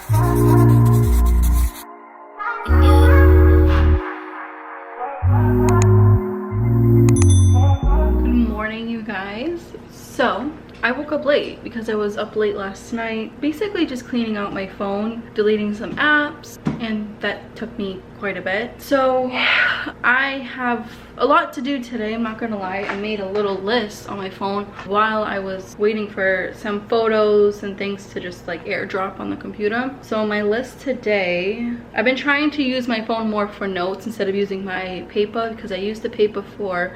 Morning, you guys. So I woke up late because I was up late last night, basically just cleaning out my phone, deleting some apps, and that took me quite a bit. So I have a lot to do today, I'm not gonna lie. I made a little list on my phone while I was waiting for some photos and things to just like airdrop on the computer. So my list today, I've been trying to use my phone more for notes instead of using my paper, because I use the paper for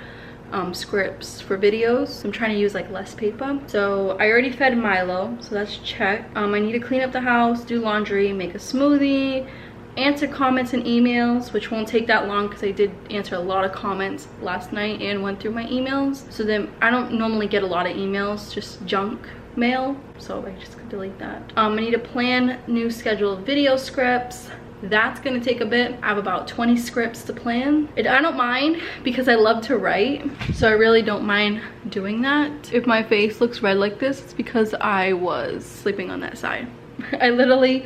scripts for videos. I'm trying to use like less paper. So I already fed Milo, so that's check. I need to clean up the house, do laundry, make a smoothie, answer comments and emails, which won't take that long because I did answer a lot of comments last night and went through my emails. So then I don't normally get a lot of emails, just junk mail, so I just delete that. I need to plan new scheduled video scripts. That's gonna take a bit. I have about 20 scripts to plan. I don't mind because I love to write, so I really don't mind doing that. If my face looks red like this, it's because I was sleeping on that side. I literally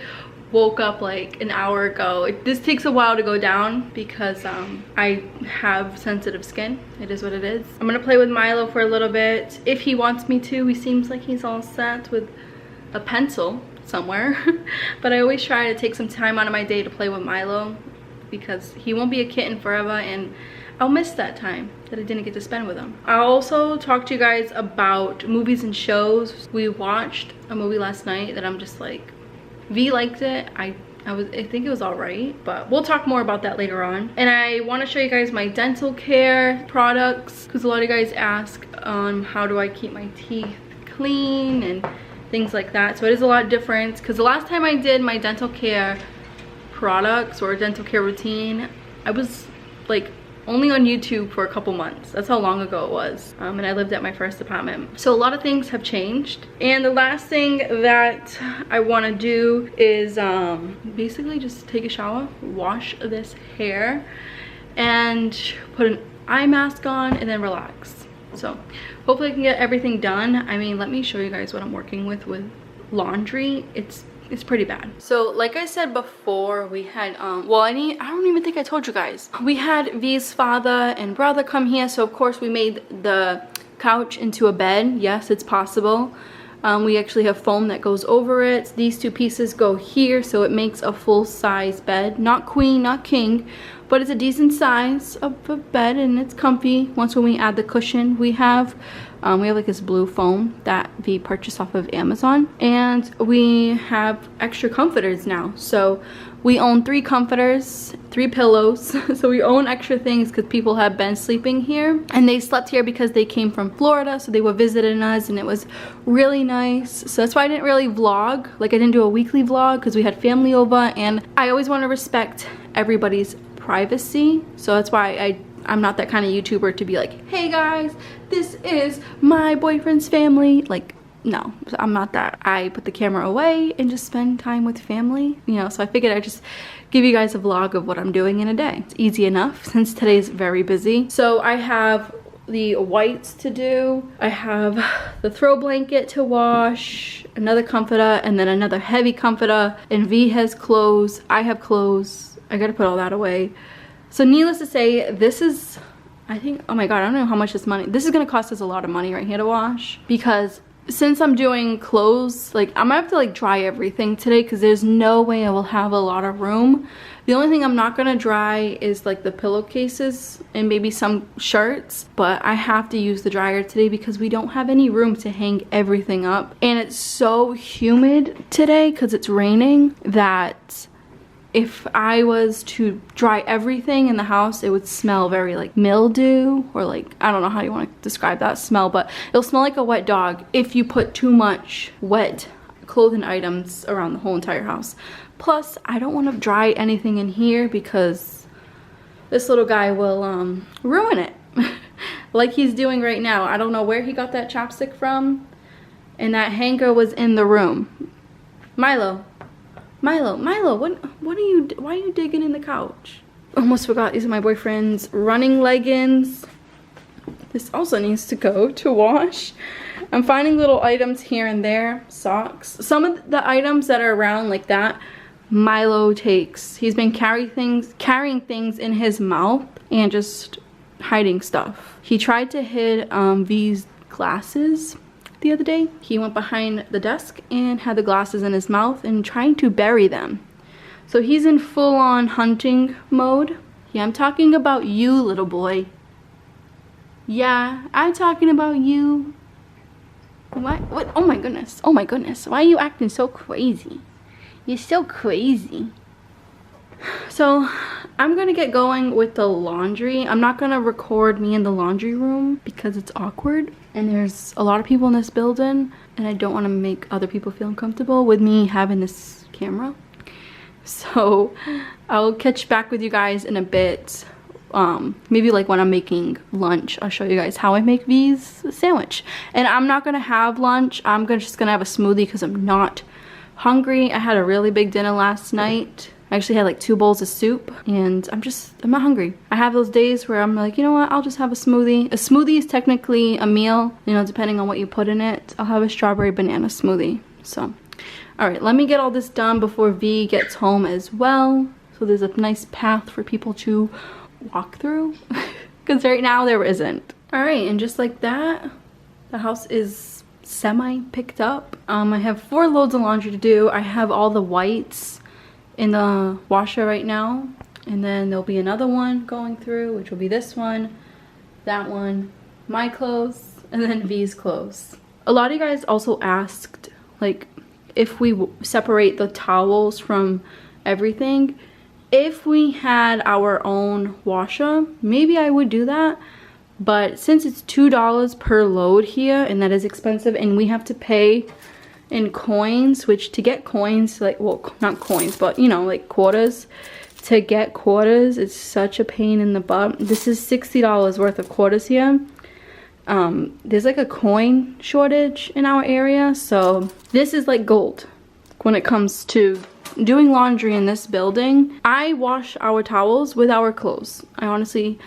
woke up like an hour ago. This takes a while to go down because I have sensitive skin. It is what it is. I'm gonna play with Milo for a little bit if he wants me to. He seems like he's all set with a pencil somewhere. But I always try to take some time out of my day to play with Milo because he won't be a kitten forever, and I'll miss that time that I didn't get to spend with him. I'll also talk to you guys about movies and shows. We watched a movie last night that I'm just like, V liked it. I think it was all right, but we'll talk more about that later on. And I want to show you guys my dental care products because a lot of you guys ask how do I keep my teeth clean and things like that. So it is a lot different because the last time I did my dental care products or dental care routine, I was like only on YouTube for a couple months. That's how long ago it was. And I lived at my first apartment. So a lot of things have changed. And the last thing that I want to do is basically just take a shower, wash this hair, and put an eye mask on and then relax. So hopefully I can get everything done. I mean, let me show you guys what I'm working with laundry. It's pretty bad. So like I said before, we had well, I don't even think I told you guys. We had V's father and brother come here, so of course we made the couch into a bed. Yes, it's possible. We actually have foam that goes over it. These two pieces go here, so it makes a full-size bed. Not queen, not king, but it's a decent size of a bed, and it's comfy. Once when we add the cushion, we have like this blue foam that we purchased off of Amazon, and we have extra comforters now. So we own 3 comforters, 3 pillows. So we own extra things because people have been sleeping here, and they slept here because they came from Florida, so they were visiting us, and it was really nice. So that's why I didn't really vlog. Like, I didn't do a weekly vlog because we had family over, and I always want to respect everybody's privacy. So that's why I'm not that kind of YouTuber to be like, hey guys, this is my boyfriend's family. Like, no, I'm not that. I put the camera away and just spend time with family, you know. So I figured I'd just give you guys a vlog of what I'm doing in a day. It's easy enough since today's very busy. So I have the whites to do, I have the throw blanket to wash, another comforter, and then another heavy comforter, and V has clothes, I have clothes. I gotta put all that away. So needless to say, this is, I think, oh my god, I don't know how much this is gonna cost us a lot of money right here to wash, because since I'm doing clothes, like, I'm gonna have to like dry everything today because there's no way I will have a lot of room. The only thing I'm not gonna dry is like the pillowcases and maybe some shirts, but I have to use the dryer today because we don't have any room to hang everything up. And it's so humid today because it's raining that if I was to dry everything in the house, it would smell very like mildew, or like, I don't know how you want to describe that smell, but it'll smell like a wet dog if you put too much wet clothing items around the whole entire house. Plus, I don't want to dry anything in here because this little guy will ruin it like he's doing right now. I don't know where he got that chapstick from, and that hanger was in the room. Milo, why are you digging in the couch? Almost forgot, these are my boyfriend's running leggings. This also needs to go to wash. I'm finding little items here and there, socks. Some of the items that are around like that, Milo takes. He's been carrying things in his mouth and just hiding stuff. He tried to hide V's glasses the other day. He went behind the desk and had the glasses in his mouth and trying to bury them. So he's in full-on hunting mode. Yeah, I'm talking about you, little boy. Yeah, I'm talking about you. What? Oh my goodness. Oh my goodness. Why are you acting so crazy? You're so crazy. So I'm gonna get going with the laundry. I'm not gonna record me in the laundry room because it's awkward and there's a lot of people in this building and I don't want to make other people feel uncomfortable with me having this camera. So I'll catch back with you guys in a bit. Maybe like when I'm making lunch, I'll show you guys how I make V's sandwich. And I'm not gonna have lunch. I'm just gonna have a smoothie because I'm not hungry. I had a really big dinner last night. I actually had like 2 bowls of soup and I'm not hungry. I have those days where I'm like, you know what, I'll just have a smoothie. A smoothie is technically a meal, you know, depending on what you put in it. I'll have a strawberry banana smoothie. So, all right, let me get all this done before V gets home as well. So there's a nice path for people to walk through because right now there isn't. All right, and just like that, the house is semi picked up. I have 4 loads of laundry to do. I have all the whites in the washer right now, and then there'll be another one going through, which will be this one, that one, my clothes, and then V's clothes. A lot of you guys also asked like if we separate the towels from everything. If we had our own washer, maybe I would do that, but since it's $2 per load here and that is expensive and we have to pay in coins, which to get coins, like, well, not coins, but you know, like quarters, to get quarters is such a pain in the butt. This is $60 worth of quarters here. There's like a coin shortage in our area, so this is like gold when it comes to doing laundry in this building. I wash our towels with our clothes. I honestly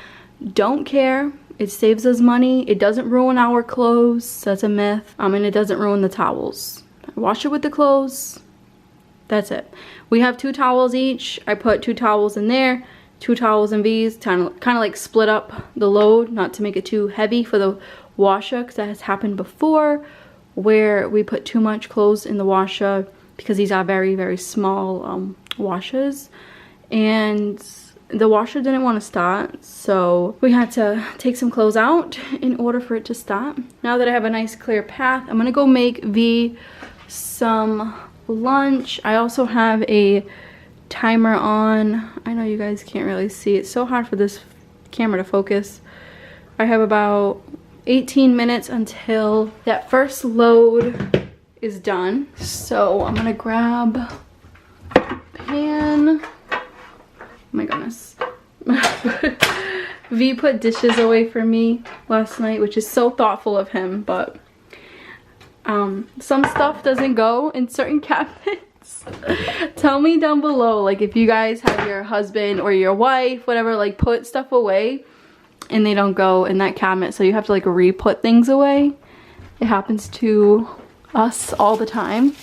don't care. It saves us money. It doesn't ruin our clothes. That's a myth. And it doesn't ruin the towels. I wash it with the clothes. That's it. We have 2 towels each. I put 2 towels in there, 2 towels in V's, kind of like split up the load, not to make it too heavy for the washer, because that has happened before where we put too much clothes in the washer because these are very, very small washers, and the washer didn't want to start, so we had to take some clothes out in order for it to stop. Now that I have a nice clear path, I'm gonna go make V some lunch. I also have a timer on. I know you guys can't really see. It's so hard for this camera to focus. I have about 18 minutes until that first load is done. So I'm gonna grab a pan. Oh my goodness. V put dishes away for me last night, which is so thoughtful of him, but some stuff doesn't go in certain cabinets. Tell me down below, like, if you guys have your husband or your wife, whatever, like, put stuff away and they don't go in that cabinet, so you have to like re-put things away. It happens to us all the time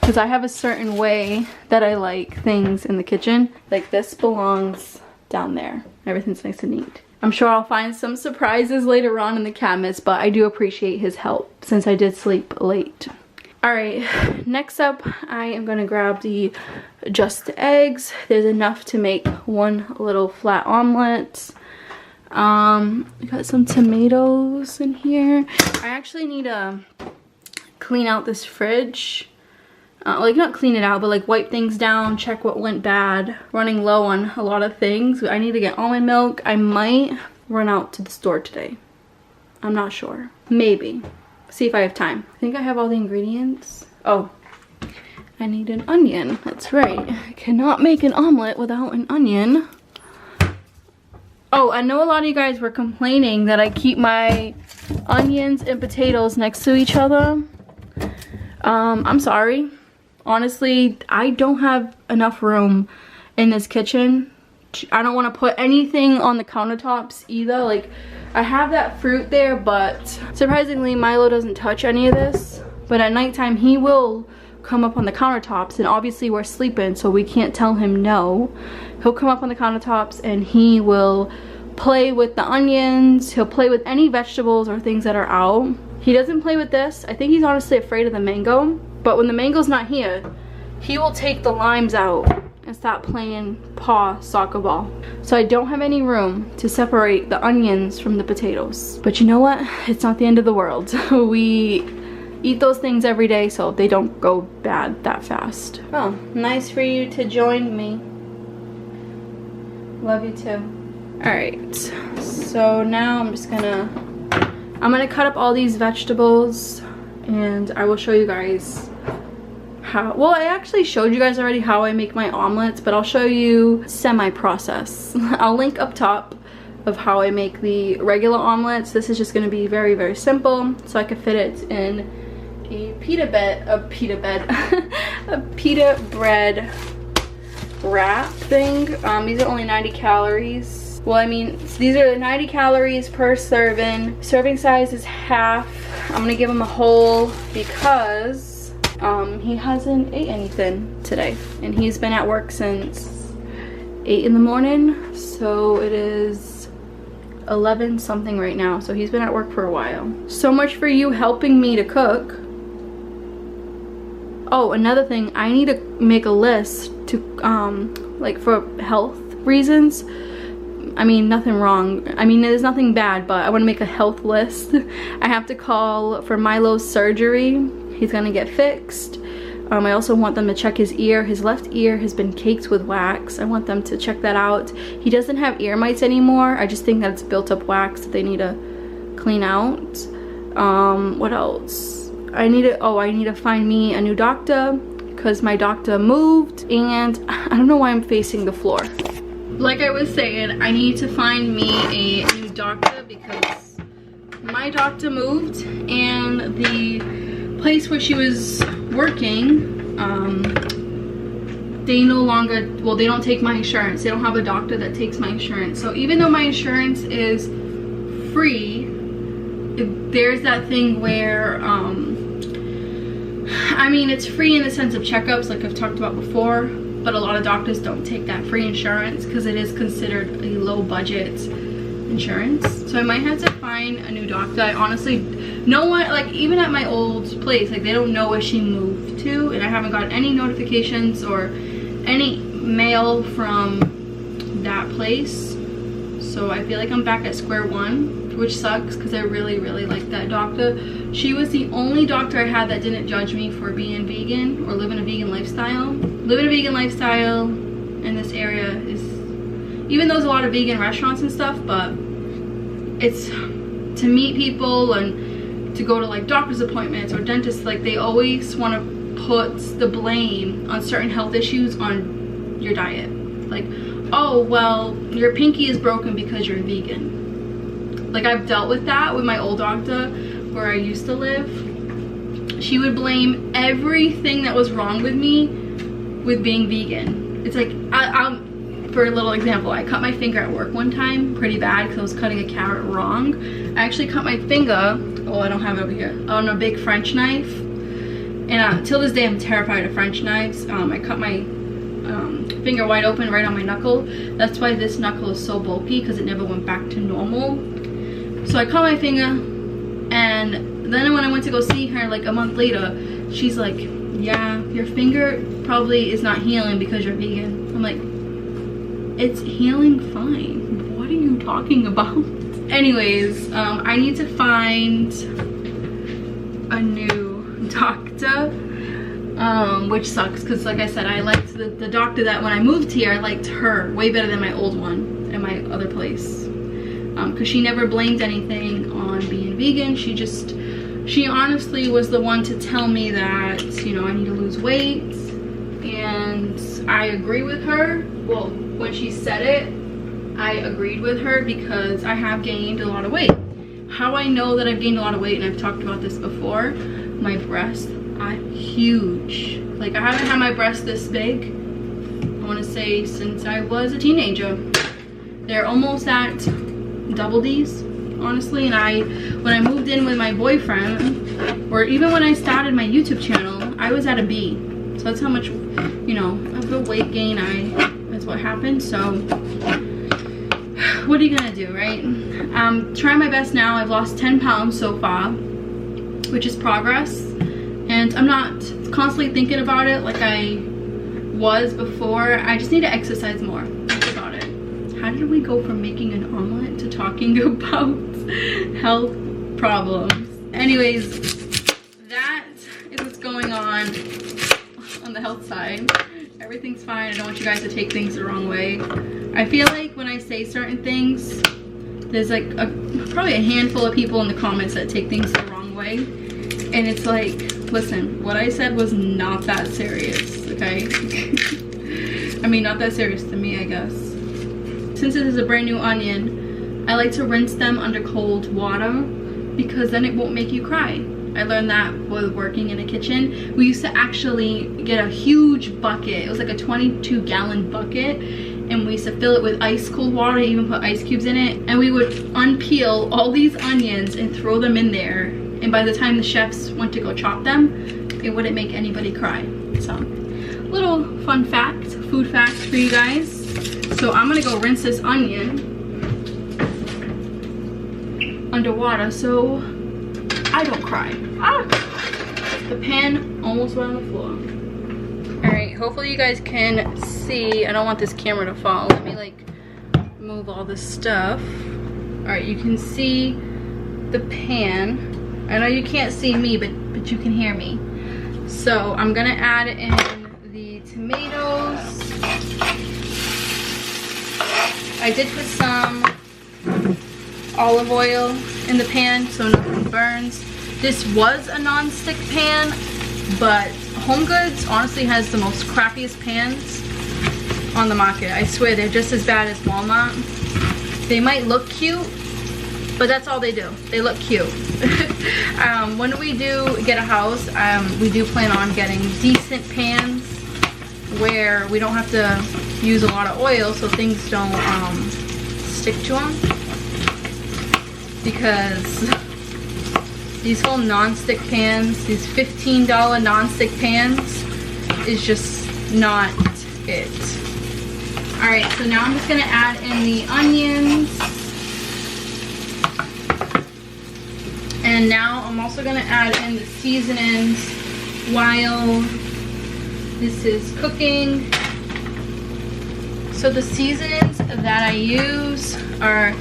because I have a certain way that I like things in the kitchen. Like, this belongs down there. Everything's nice and neat. I'm sure I'll find some surprises later on in the cabinets, but I do appreciate his help since I did sleep late. All right, next up, I am gonna grab the just eggs. There's enough to make one little flat omelet. I got some tomatoes in here. I actually need to clean out this fridge. Like, not clean it out, but like wipe things down, check what went bad. Running low on a lot of things. I need to get almond milk. I might run out to the store today. I'm not sure. Maybe. See if I have time. I think I have all the ingredients. Oh, I need an onion. That's right. I cannot make an omelet without an onion. Oh, I know a lot of you guys were complaining that I keep my onions and potatoes next to each other. I'm sorry. Honestly, I don't have enough room in this kitchen. I don't want to put anything on the countertops either. Like, I have that fruit there, but surprisingly, Milo doesn't touch any of this. But at nighttime, he will come up on the countertops, and obviously we're sleeping, so we can't tell him no. He'll come up on the countertops and he will play with the onions. He'll play with any vegetables or things that are out. He doesn't play with this. I think he's honestly afraid of the mango, but when the mango's not here, he will take the limes out and start playing paw soccer ball. So I don't have any room to separate the onions from the potatoes. But you know what? It's not the end of the world. We eat those things every day, so they don't go bad that fast. Oh, nice for you to join me. Love you too. Alright, so now I'm gonna cut up all these vegetables, and I will show you guys how, well, I actually showed you guys already how I make my omelets, but I'll show you semi-process. I'll link up top of how I make the regular omelets. This is just gonna be very, very simple, so I can fit it in a pita bread wrap thing. These are only 90 calories. Well, I mean, these are 90 calories per serving. Serving size is half. I'm gonna give him a whole because he hasn't ate anything today, and he's been at work since 8 in the morning, so it is 11 something right now, so he's been at work for a while. So much for you helping me to cook. Oh, another thing, I need to make a list to like for health reasons. I mean, nothing wrong. I mean, there's nothing bad, but I want to make a health list. I have to call for Milo's surgery. He's gonna get fixed. I also want them to check his ear. His left ear has been caked with wax. I want them to check that out. He doesn't have ear mites anymore. I just think that it's built up wax that they need to clean out. What else? I need to find me a new doctor because my doctor moved, and I don't know why I'm facing the floor. Like I was saying, I need to find me a new doctor because my doctor moved, and the place where she was working, they no longer, well, they don't take my insurance. They don't have a doctor that takes my insurance. So even though my insurance is free, there's that thing where I mean, it's free in the sense of checkups like I've talked about before, but a lot of doctors don't take that free insurance because it is considered a low budget insurance. So I might have to find a new doctor. I honestly, no one, like even at my old place, like they don't know where she moved to, and I haven't got any notifications or any mail from that place. So I feel like I'm back at square one, which sucks because I really, really like that doctor. She was the only doctor I had that didn't judge me for being vegan or living a vegan lifestyle. Living a vegan lifestyle in this area is, even though there's a lot of vegan restaurants and stuff, but it's to meet people and to go to like doctor's appointments or dentists, like they always want to put the blame on certain health issues on your diet. Like, oh, well, your pinky is broken because you're vegan. Like I've dealt with that with my old doctor where I used to live. She would blame everything that was wrong with me with being vegan. It's like, for a little example, I cut my finger at work one time pretty bad because I was cutting a carrot wrong. I actually cut my finger, oh, I don't have it over here, on a big French knife. And till this day I'm terrified of French knives. I cut my finger wide open right on my knuckle. That's why this knuckle is so bulky, because it never went back to normal. So I cut my finger, and then when I went to go see her like a month later, she's like, yeah, your finger probably is not healing because you're vegan. I'm like, it's healing fine. What are you talking about? Anyways, I need to find a new doctor, which sucks because like I said, I liked the doctor that when I moved here, I liked her way better than my old one at my other place, because she never blamed anything on being vegan. She honestly was the one to tell me that, you know, I need to lose weight, and I agree with her. Well, when she said it, I agreed with her because I have gained a lot of weight. How I know that I've gained a lot of weight, and I've talked about this before, my breasts are huge. Like I haven't had my breasts this big, I want to say, since I was a teenager. They're almost at double D's, honestly. And when I moved in with my boyfriend, or even when I started my YouTube channel, I I was at a B. So that's how much, you know, of a weight gain that's what happened. So what are you gonna do, right? Trying my best now. I've lost 10 pounds so far, which is progress. And I'm not constantly thinking about it like I was before. I just need to exercise more. That's about it. How did we go from making an omelet to talking about health problems? Anyways, that is what's going on the health side. Everything's fine. I don't want you guys to take things the wrong way. I feel like when I say certain things, there's like probably a handful of people in the comments that take things the wrong way. And it's like, listen, what I said was not that serious, okay? I mean, not that serious to me, I guess. Since this is a brand new onion, I like to rinse them under cold water because then it won't make you cry. I learned that while working in a kitchen. We used to actually get a huge bucket. It was like a 22-gallon bucket, and we used to fill it with ice cold water, even put ice cubes in it, and we would unpeel all these onions and throw them in there, and by the time the chefs went to go chop them, it wouldn't make anybody cry. So, little fun fact, food fact for you guys. So I'm gonna go rinse this onion underwater so I don't cry. Ah! The pan almost went on the floor. Alright, hopefully you guys can see. I don't want this camera to fall. Let me like move all this stuff. Alright, you can see the pan. I know you can't see me, but you can hear me. So I'm gonna add in the tomatoes. I did put some olive oil in the pan so nothing burns. This was a non-stick pan, but Home Goods honestly has the most crappiest pans on the market. I swear they're just as bad as Walmart. They might look cute, but that's all they do. They look cute. When we do get a house, we do plan on getting decent pans where we don't have to use a lot of oil so things don't stick to them. Because these whole non-stick pans, these $15 non-stick pans, is just not it. Alright, so now I'm just going to add in the onions. And now I'm also going to add in the seasonings while this is cooking. So the seasonings that I use are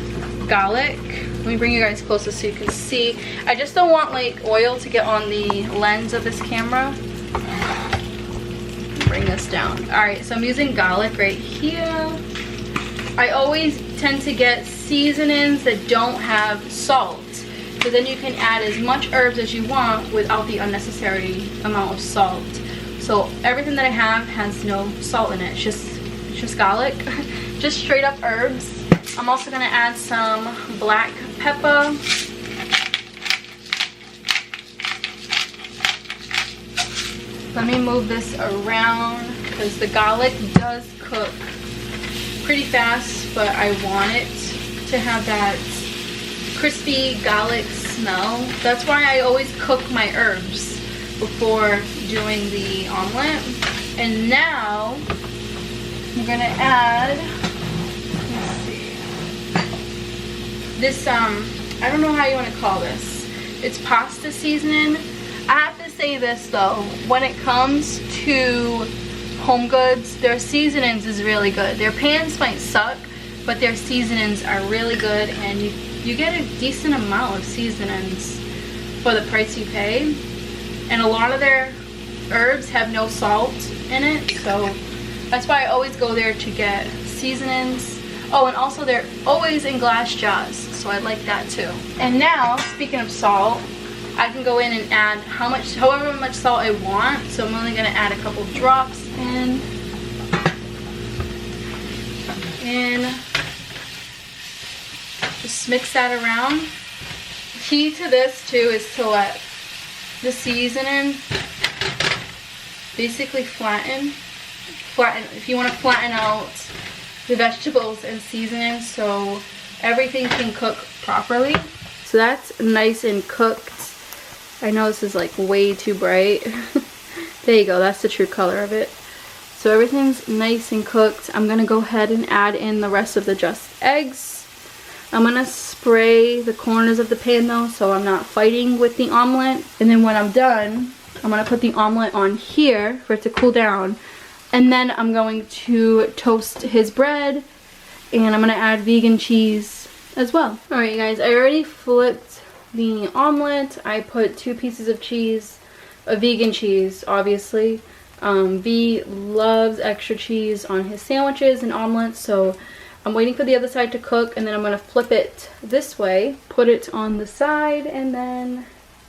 garlic. Let me bring you guys closer so you can see. I just don't want like oil to get on the lens of this camera. Bring this down. Alright, so I'm using garlic right here. I always tend to get seasonings that don't have salt, so then you can add as much herbs as you want without the unnecessary amount of salt. So everything that I have has no salt in it. It's just garlic, just straight up herbs. I'm also gonna add some black pepper. Let me move this around because the garlic does cook pretty fast, but I want it to have that crispy garlic smell. That's why I always cook my herbs before doing the omelet. And now I'm gonna add, let's see, this I don't know how you want to call this. It's pasta seasoning. I have to say this though, when it comes to Home Goods, their seasonings is really good. Their pans might suck, but their seasonings are really good, and you get a decent amount of seasonings for the price you pay. And a lot of their herbs have no salt in it, so that's why I always go there to get seasonings. Oh, and also they're always in glass jars, so I like that too. And now, speaking of salt, I can go in and add however much salt I want. So I'm only gonna add a couple drops in. And just mix that around. Key to this too is to let the seasoning basically flatten. If you want to flatten out the vegetables and seasonings so everything can cook properly. So that's nice and cooked. I know this is like way too bright. There you go, that's the true color of it. So everything's nice and cooked. I'm gonna go ahead and add in the rest of the just eggs. I'm gonna spray the corners of the pan though, so I'm not fighting with the omelet. And then when I'm done, I'm gonna put the omelet on here for it to cool down. And then I'm going to toast his bread, and I'm gonna add vegan cheese as well. Alright you guys, I already flipped the omelet. I put 2 pieces of cheese, a vegan cheese obviously. V loves extra cheese on his sandwiches and omelets, so I'm waiting for the other side to cook, and then I'm gonna flip it this way, put it on the side, and then,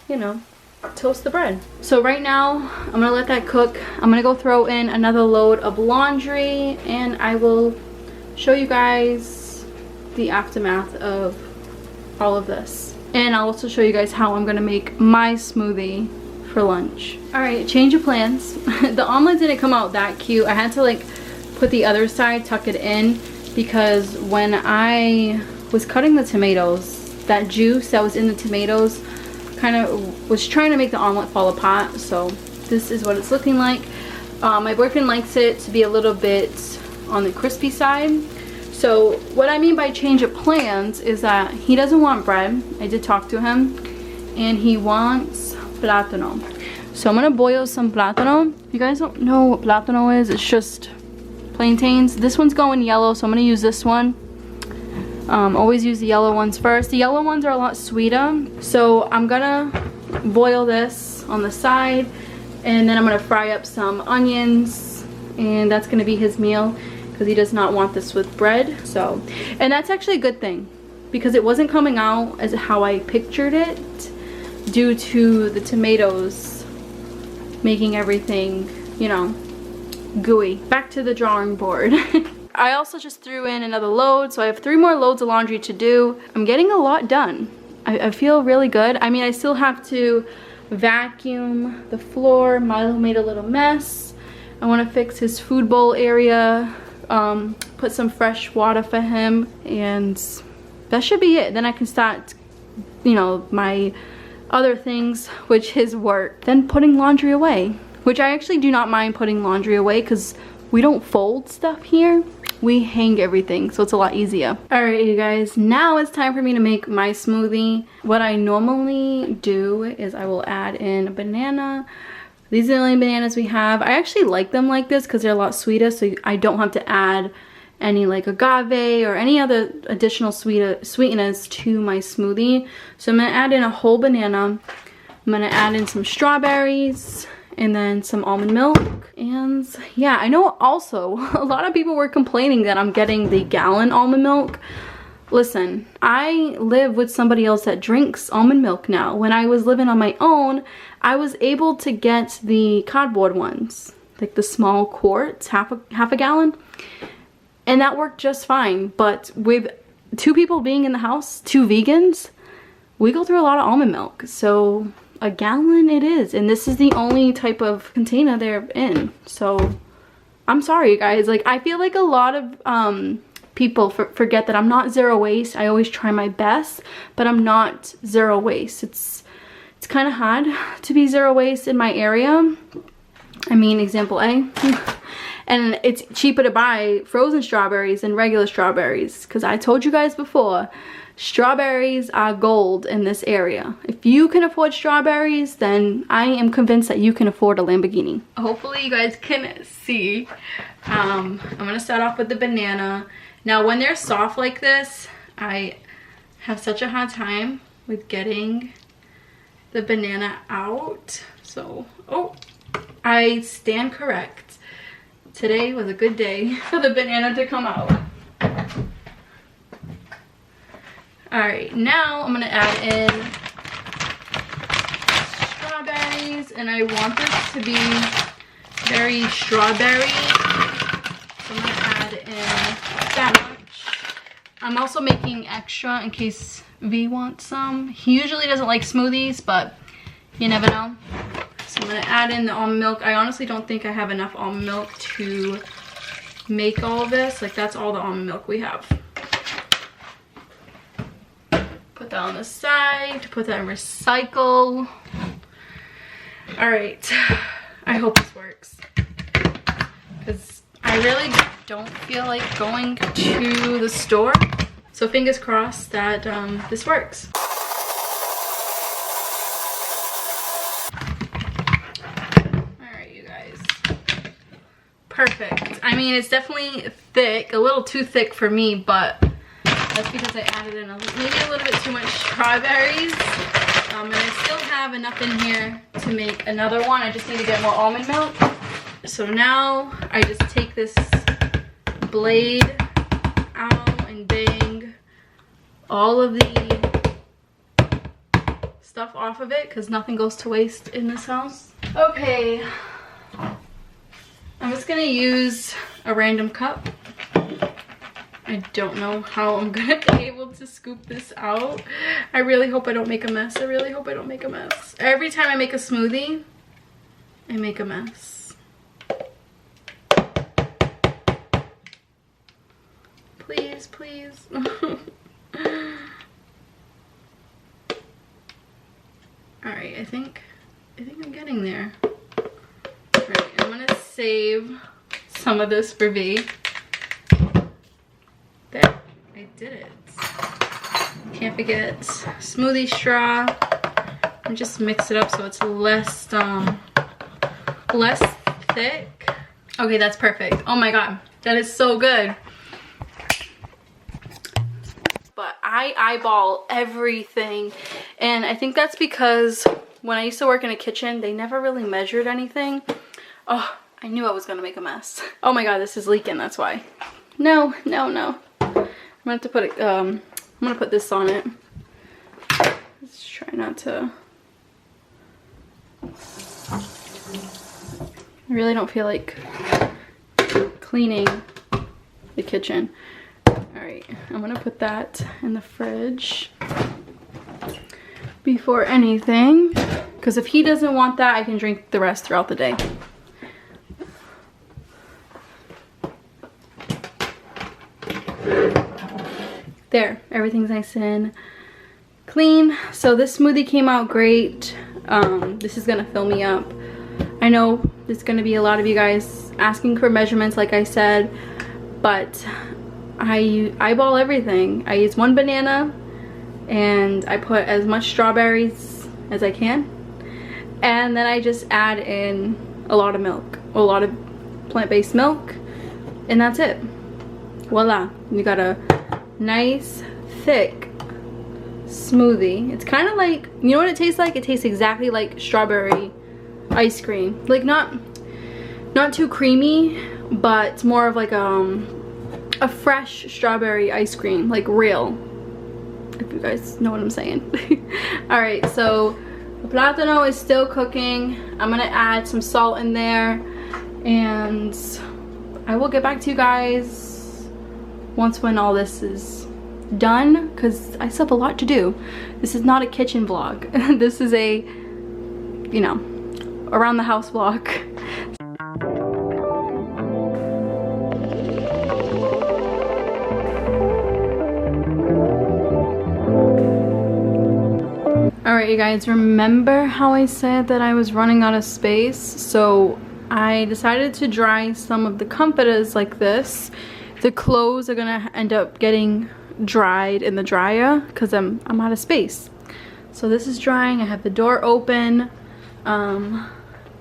you know, toast the bread. So right now I'm gonna let that cook. I'm gonna go throw in another load of laundry, and I will show you guys the aftermath of all of this, and I'll also show you guys how I'm gonna make my smoothie for lunch. All right, change of plans. The omelet didn't come out that cute. I had to like put the other side, tuck it in, because when I was cutting the tomatoes, that juice that was in the tomatoes kind of was trying to make the omelet fall apart. So this is what it's looking like. My boyfriend likes it to be a little bit on the crispy side. So what I mean by change of plans is that he doesn't want bread. I did talk to him, and he wants plátano. So I'm gonna boil some plátano. If you guys don't know what plátano is, it's just plantains. This one's going yellow, so I'm gonna use this one. Always use the yellow ones first. The yellow ones are a lot sweeter. So I'm gonna boil this on the side, and then I'm gonna fry up some onions, and that's gonna be his meal because he does not want this with bread. So, and that's actually a good thing because it wasn't coming out as how I pictured it due to the tomatoes making everything, you know, gooey. Back to the drawing board. I also just threw in another load, so I have 3 more loads of laundry to do. I'm getting a lot done. I feel really good. I mean, I still have to vacuum the floor. Milo made a little mess. I want to fix his food bowl area, put some fresh water for him, and that should be it. Then I can start, you know, my other things, which is work. Then putting laundry away, which I actually do not mind putting laundry away because we don't fold stuff here. We hang everything, so it's a lot easier. Alright you guys, now it's time for me to make my smoothie. What I normally do is I will add in a banana. These are the only bananas we have. I actually like them like this because they're a lot sweeter, so I don't have to add any like agave or any other additional sweeteners to my smoothie. So I'm gonna add in a whole banana. I'm gonna add in some strawberries and then some almond milk. And yeah, I know also a lot of people were complaining that I'm getting the gallon almond milk. Listen, I live with somebody else that drinks almond milk now. When I was living on my own, I was able to get the cardboard ones, like the small quarts, half a gallon. And that worked just fine. But with 2 people being in the house, 2 vegans, we go through a lot of almond milk. So a gallon it is. And this is the only type of container they're in. So I'm sorry, you guys. Like, I feel like a lot of people forget that I'm not zero waste. I always try my best, but I'm not zero waste. It's kind of hard to be zero waste in my area. I mean, example A. And it's cheaper to buy frozen strawberries than regular strawberries. Because I told you guys before, strawberries are gold in this area. If you can afford strawberries, then I am convinced that you can afford a Lamborghini. Hopefully you guys can see. I'm going to start off with the banana. Now when they're soft like this, I have such a hard time with getting the banana out. So, oh, I stand correct. Today was a good day for the banana to come out. Alright, now I'm going to add in strawberries, and I want this to be very strawberry. So I'm going to add in that much. I'm also making extra in case V wants some. He usually doesn't like smoothies, but you never know. So I'm going to add in the almond milk. I honestly don't think I have enough almond milk to make all of this. Like, that's all the almond milk we have. Put that on the side, put that in recycle. Alright, I hope this works, because I really don't feel like going to the store. So fingers crossed that this works. Alright, you guys. Perfect. I mean, it's definitely thick, a little too thick for me, but that's because I added in maybe a little bit too much strawberries. And I still have enough in here to make another one. I just need to get more almond milk. So now I just take this blade out and bang all of the stuff off of it, because nothing goes to waste in this house. Okay, I'm just gonna use a random cup. I don't know how I'm gonna be able to scoop this out. I really hope I don't make a mess. I really hope I don't make a mess. Every time I make a smoothie, I make a mess. Please, please. Alright, I think I'm getting there. Alright, I'm gonna save some of this for V. There, I did it. Can't forget smoothie straw. And just mix it up so it's less thick. Okay, that's perfect. Oh my god, that is so good. But I eyeball everything, and I think that's because when I used to work in a kitchen, they never really measured anything. Oh, I knew I was gonna make a mess. Oh my god, this is leaking, that's why. No, no, no. I'm gonna have to put it, I'm gonna put this on it. Let's try not to. I really don't feel like cleaning the kitchen. Alright, I'm gonna put that in the fridge before anything, because if he doesn't want that, I can drink the rest throughout the day. There, everything's nice and clean. So this smoothie came out great. This is gonna fill me up. I know there's gonna be a lot of you guys asking for measurements, like I said, but I eyeball everything. I use 1 banana and I put as much strawberries as I can, and then I just add in a lot of milk, a lot of plant-based milk, and that's it. Voila, you got a nice thick smoothie. It's kind of like, you know what it tastes like? It tastes exactly like strawberry ice cream. Like not too creamy, but it's more of like a fresh strawberry ice cream, like real, if you guys know what I'm saying. All right, so the plátano is still cooking. I'm gonna add some salt in there, and I will get back to you guys once when all this is done, because I still have a lot to do. This is not a kitchen vlog. This is a, you know, around the house vlog. Alright, you guys, remember how I said that I was running out of space? So I decided to dry some of the comforters like this. The clothes are gonna end up getting dried in the dryer because I'm out of space. So this is drying. I have the door open.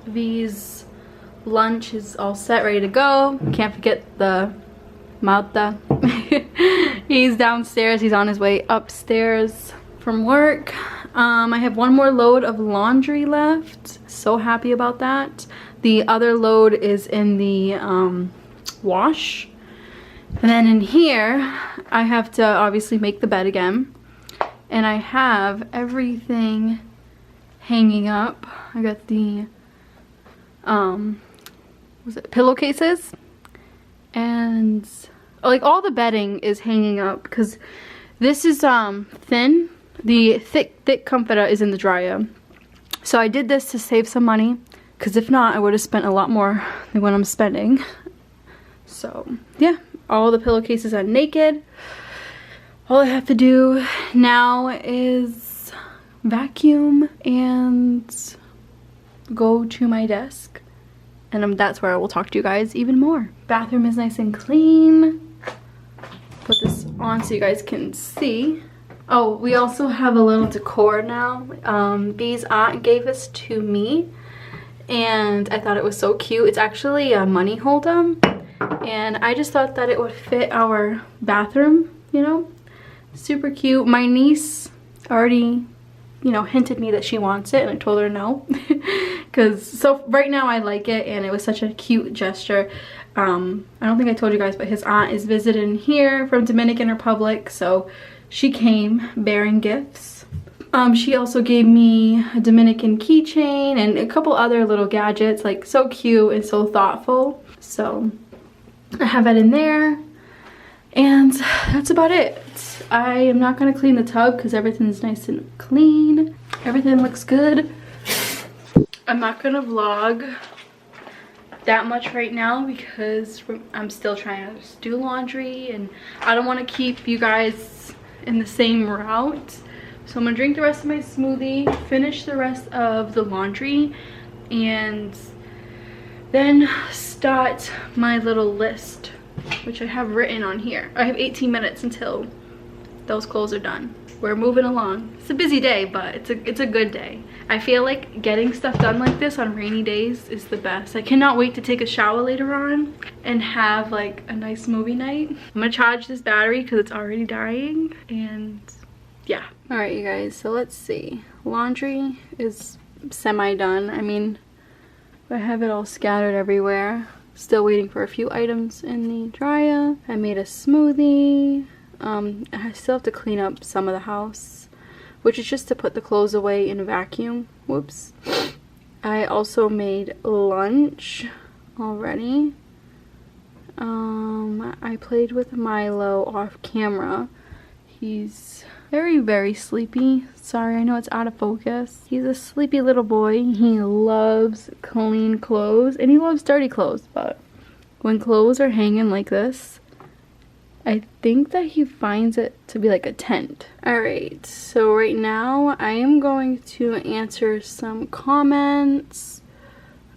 V's lunch is all set, ready to go. Can't forget the Malta. He's downstairs. He's on his way upstairs from work. I have one more load of laundry left. So happy about that. The other load is in the wash. And then in here, I have to obviously make the bed again. And I have everything hanging up. I got the, was it pillowcases? And like all the bedding is hanging up because this is thin. The thick comforter is in the dryer. So I did this to save some money, because if not, I would have spent a lot more than what I'm spending. So yeah, all the pillowcases are naked. All I have to do now is vacuum and go to my desk and that's where I will talk to you guys even more. Bathroom is nice and clean. Put this on so you guys can see. Oh, we also have a little decor now. B's aunt gave this to me, and I thought it was so cute. It's actually a money holder, and I just thought that it would fit our bathroom, you know? Super cute. My niece already, you know, hinted me that she wants it, and I told her no. So right now I like it, and it was such a cute gesture. I don't think I told you guys, but his aunt is visiting here from Dominican Republic, so she came bearing gifts. She also gave me a Dominican keychain and a couple other little gadgets, like so cute and so thoughtful. So I have that in there, and that's about it. I am not going to clean the tub because everything's nice and clean. Everything looks good. I'm not going to vlog that much right now because I'm still trying to do laundry, and I don't want to keep you guys in the same route. So I'm gonna drink the rest of my smoothie, finish the rest of the laundry, and then start my little list, which I have written on here. I have 18 minutes until those clothes are done. We're moving along. It's a busy day, but it's a good day. I feel like getting stuff done like this on rainy days is the best. I cannot wait to take a shower later on and have like a nice movie night. I'm gonna charge this battery because it's already dying, and yeah. All right, you guys, so let's see. Laundry is semi-done. I mean, I have it all scattered everywhere. Still waiting for a few items in the dryer. I made a smoothie. I still have to clean up some of the house, which is just to put the clothes away and vacuum. Whoops. I also made lunch already. I played with Milo off camera. He's very sleepy. Sorry, I know it's out of focus. He's a sleepy little boy. He loves clean clothes, and he loves dirty clothes, but when clothes are hanging like this, I think that he finds it to be like a tent. Alright, so right now I am going to answer some comments,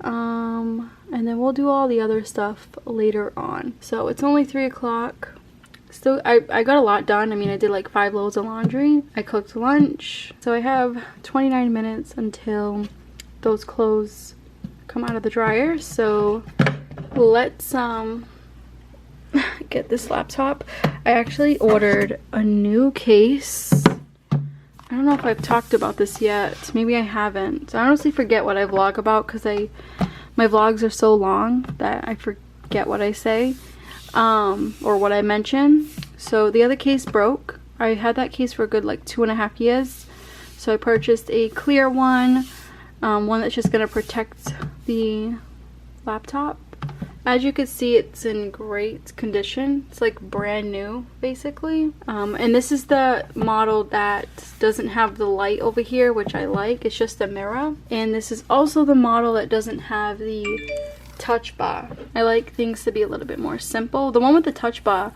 and then we'll do all the other stuff later on. So it's only 3 o'clock. Still, I got a lot done. I mean, I did like 5 loads of laundry. I cooked lunch. So I have 29 minutes until those clothes come out of the dryer. So let's get this laptop. I actually ordered a new case. I don't know if I've talked about this yet. Maybe I haven't. I honestly forget what I vlog about because my vlogs are so long that I forget what I say. Or what I mention. So the other case broke. I had that case for a good like 2.5 years. So I purchased a clear one, one that's just gonna protect the laptop. As you can see, it's in great condition. It's like brand new, basically. And this is the model that doesn't have the light over here, which I like. It's just a mirror. And this is also the model that doesn't have the touch bar. I like things to be a little bit more simple. The one with the touch bar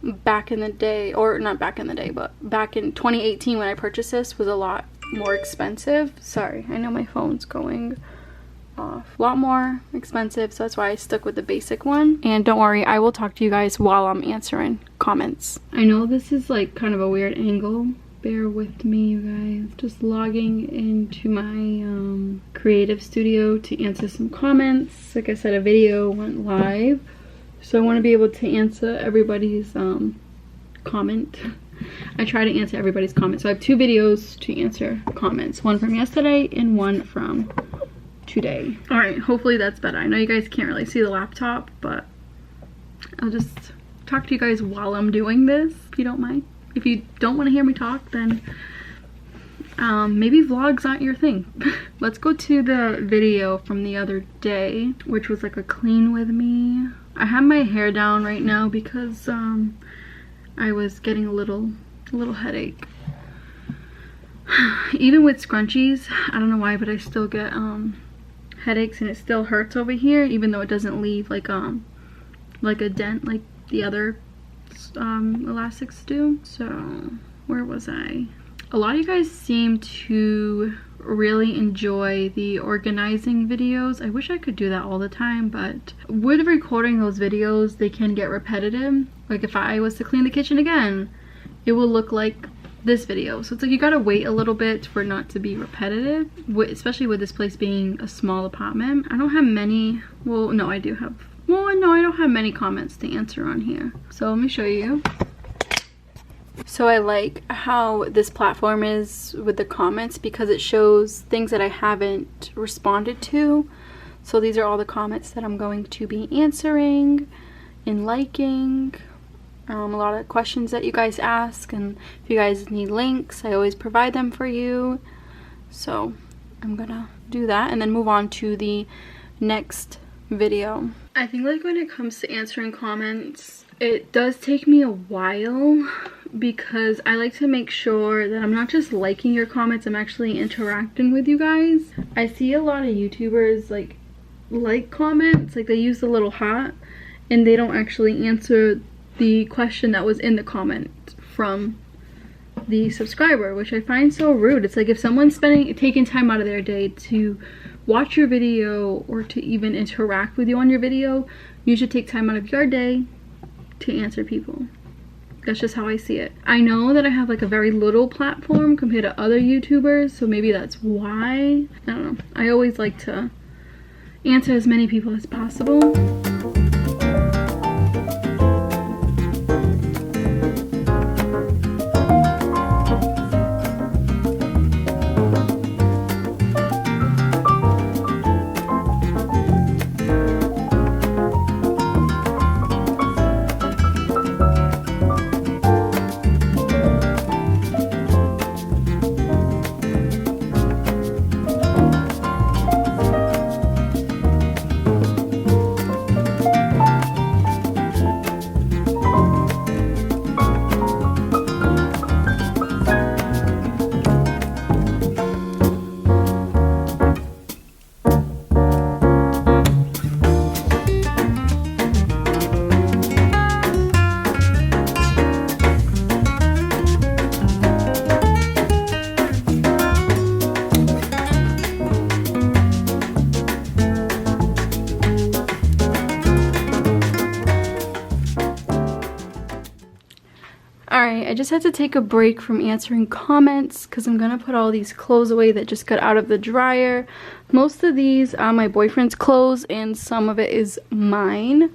back in the day, or not back in the day, but back in 2018 when I purchased this, was a lot more expensive. Sorry, I know my phone's going off. A lot more expensive, so that's why I stuck with the basic one. And don't worry, I will talk to you guys while I'm answering comments. I know this is like kind of a weird angle. Bear with me, you guys. Just logging into my creative studio to answer some comments. Like I said, a video went live, so I want to be able to answer everybody's comment. I try to answer everybody's comments. So I have 2 videos to answer comments. One from yesterday and one from today. Alright, hopefully that's better. I know you guys can't really see the laptop, but I'll just talk to you guys while I'm doing this, if you don't mind. If you don't want to hear me talk, then maybe vlogs aren't your thing. Let's go to the video from the other day, which was like a clean with me. I have my hair down right now because I was getting a little headache. Even with scrunchies, I don't know why, but I still get headaches, and it still hurts over here, even though it doesn't leave like a dent like the other elastics do. So where was I? A lot of you guys seem to really enjoy the organizing videos. I wish I could do that all the time, but with recording those videos, they can get repetitive. Like if I was to clean the kitchen again, it will look like this video. So it's like you gotta wait a little bit for it not to be repetitive, especially with this place being a small apartment. I don't have many, well no I do have, well no I don't have many comments to answer on here. So let me show you. So I like how this platform is with the comments because it shows things that I haven't responded to. So these are all the comments that I'm going to be answering and liking. A lot of questions that you guys ask, and if you guys need links, I always provide them for you. So I'm gonna do that and then move on to the next video. I think like when it comes to answering comments, it does take me a while because I like to make sure that I'm not just liking your comments, I'm actually interacting with you guys. I see a lot of YouTubers like comments, like they use the little heart and they don't actually answer the question that was in the comment from the subscriber, which I find so rude. It's like if someone's taking time out of their day to watch your video or to even interact with you on your video, you should take time out of your day to answer people. That's just how I see it. I know that I have like a very little platform compared to other YouTubers, so maybe that's why. I don't know. I always like to answer as many people as possible. Alright, I just had to take a break from answering comments because I'm gonna put all these clothes away that just got out of the dryer. Most of these are my boyfriend's clothes and some of it is mine.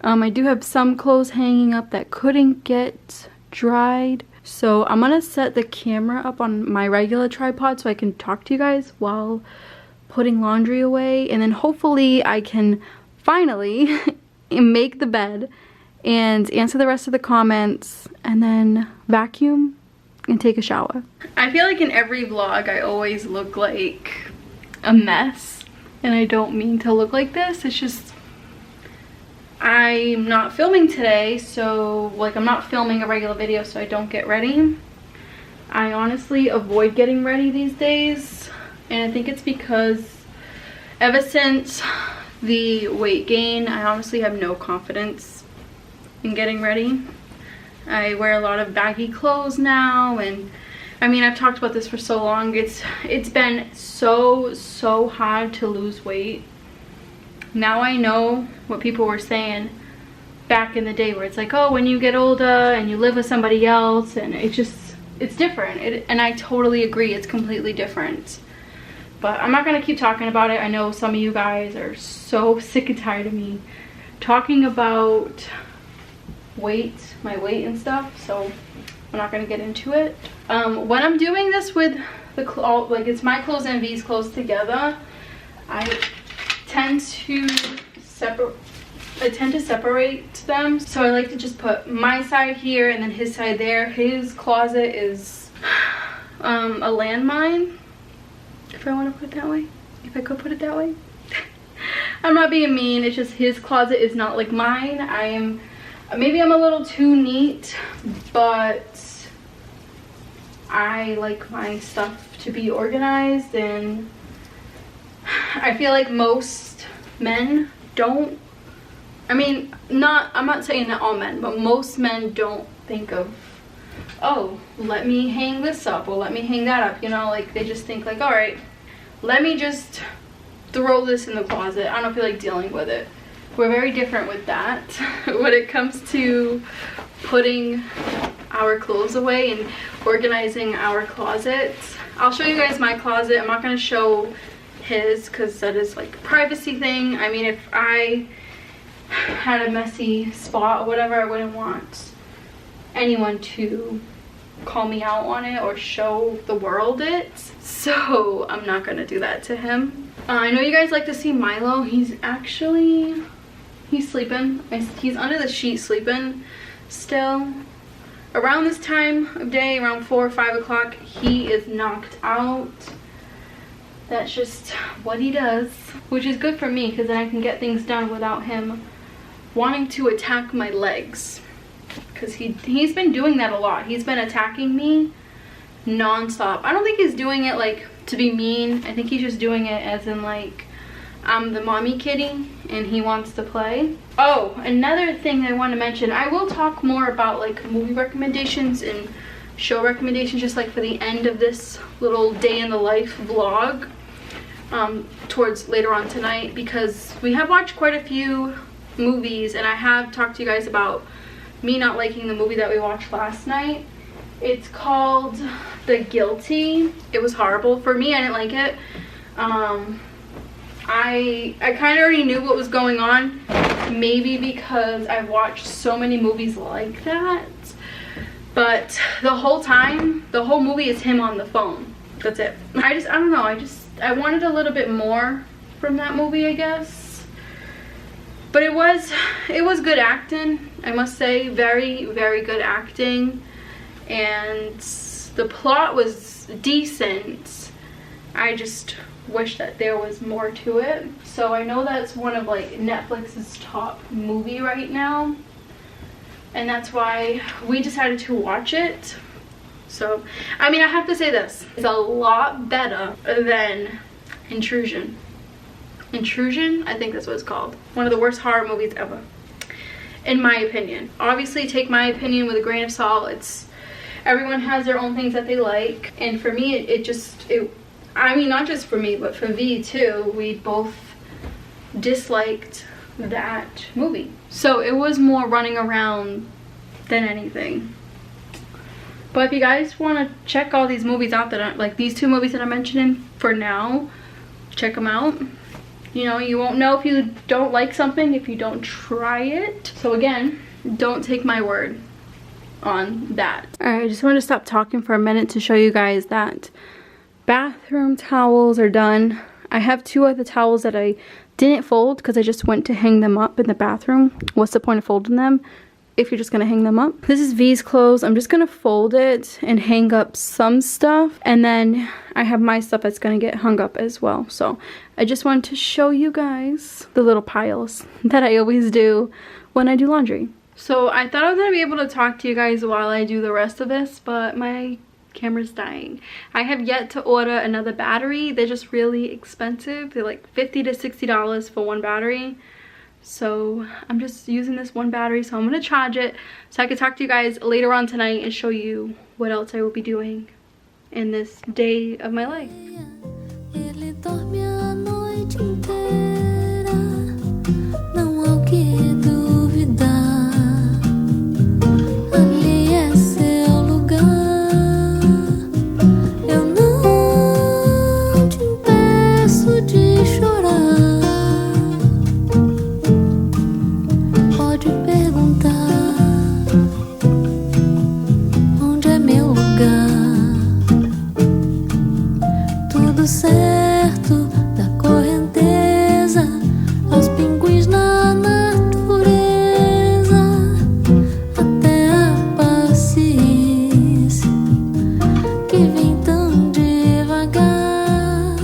I do have some clothes hanging up that couldn't get dried. So I'm gonna set the camera up on my regular tripod so I can talk to you guys while putting laundry away. And then hopefully I can finally make the bed and answer the rest of the comments and then vacuum and take a shower. I feel like in every vlog I always look like a mess, and I don't mean to look like this. It's just I'm not filming today, so like I'm not filming a regular video, so I don't get ready. I honestly avoid getting ready these days, and I think it's because ever since the weight gain, I honestly have no confidence in getting ready. I wear a lot of baggy clothes now, and I mean I've talked about this for so long. It's been so hard to lose weight. Now I know what people were saying back in the day where it's like, oh, when you get older and you live with somebody else, and it's different. And I totally agree, it's completely different. But I'm not gonna keep talking about it. I know some of you guys are so sick and tired of me talking about my weight and stuff, so I'm not gonna get into it. When I'm doing this with the like it's my clothes and V's clothes together, I tend to separate them. So I like to just put my side here and then his side there. His closet is a landmine, if I want to put it that way, if I could put it that way. I'm not being mean, it's just his closet is not like mine. Maybe I'm a little too neat, but I like my stuff to be organized, and I feel like most men don't. I mean, I'm not saying that all men, but most men don't think of oh, let me hang this up or let me hang that up, you know, like they just think like, all right, let me just throw this in the closet. I don't feel like dealing with it. We're very different with that when it comes to putting our clothes away and organizing our closets. I'll show you guys my closet. I'm not going to show his because that is like a privacy thing. I mean, if I had a messy spot or whatever, I wouldn't want anyone to call me out on it or show the world it. So I'm not going to do that to him. I know you guys like to see Milo. He's sleeping. He's under the sheet sleeping still. Around this time of day, around 4 or 5 o'clock, he is knocked out. That's just what he does, which is good for me because then I can get things done without him wanting to attack my legs, because he's been doing that a lot. He's been attacking me non-stop. I don't think he's doing it like to be mean. I think he's just doing it as in like I'm the mommy kitty and he wants to play. Oh, another thing I want to mention, I will talk more about like movie recommendations and show recommendations just like for the end of this little day in the life vlog towards later on tonight, because we have watched quite a few movies and I have talked to you guys about me not liking the movie that we watched last night. It's called The Guilty. It was horrible. For me, I didn't like it. I kind of already knew what was going on, maybe because I've watched so many movies like that, but the whole time, the whole movie is him on the phone. That's it. I don't know, I wanted a little bit more from that movie, I guess. But it was good acting, I must say. Very, very good acting. And the plot was decent. I just wish that there was more to it. So I know that's one of like Netflix's top movie right now. And that's why we decided to watch it. So, I mean, I have to say this. It's a lot better than Intrusion. Intrusion, I think that's what it's called. One of the worst horror movies ever, in my opinion. Obviously, take my opinion with a grain of salt. Everyone has their own things that they like. And for me, I mean, not just for me, but for V too, we both disliked that movie. So it was more running around than anything. But if you guys want to check all these movies out that like these two movies that I'm mentioning for now, check them out. You know, you won't know if you don't like something if you don't try it. So again, don't take my word on that. Alright, I just wanted to stop talking for a minute to show you guys that bathroom towels are done. I have two other towels that I didn't fold because I just went to hang them up in the bathroom. What's the point of folding them if you're just gonna hang them up? This is V's clothes. I'm just gonna fold it and hang up some stuff, and then I have my stuff that's gonna get hung up as well. So I just wanted to show you guys the little piles that I always do when I do laundry. So I thought I was gonna be able to talk to you guys while I do the rest of this, but my camera's dying. I have yet to order another battery. They're just really expensive. They're like $50 to $60 for one battery. So I'm just using this one battery, so I'm gonna charge it so I can talk to you guys later on tonight and show you what else I will be doing in this day of my life. Ele dorme a noite inteira, não há o que duvidar. Ali é seu lugar. Eu não te impeço de chorar. Pode perguntar onde é meu lugar. Tudo certo da correnteza aos pinguins na natureza, até a paciência que vem tão devagar.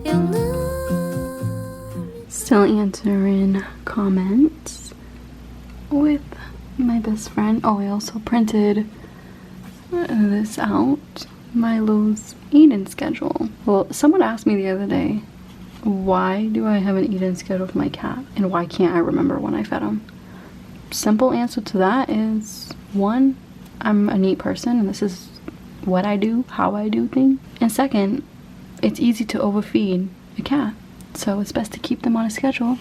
Eu não. Still answering comments with my best friend. Oh, I also printed this out. Milo's eat-in schedule. Well, someone asked me the other day, why do I have an eat-in schedule for my cat and why can't I remember when I fed him? Simple answer to that is, one, I'm a neat person and this is what I do, how I do things. And second, it's easy to overfeed a cat. So it's best to keep them on a schedule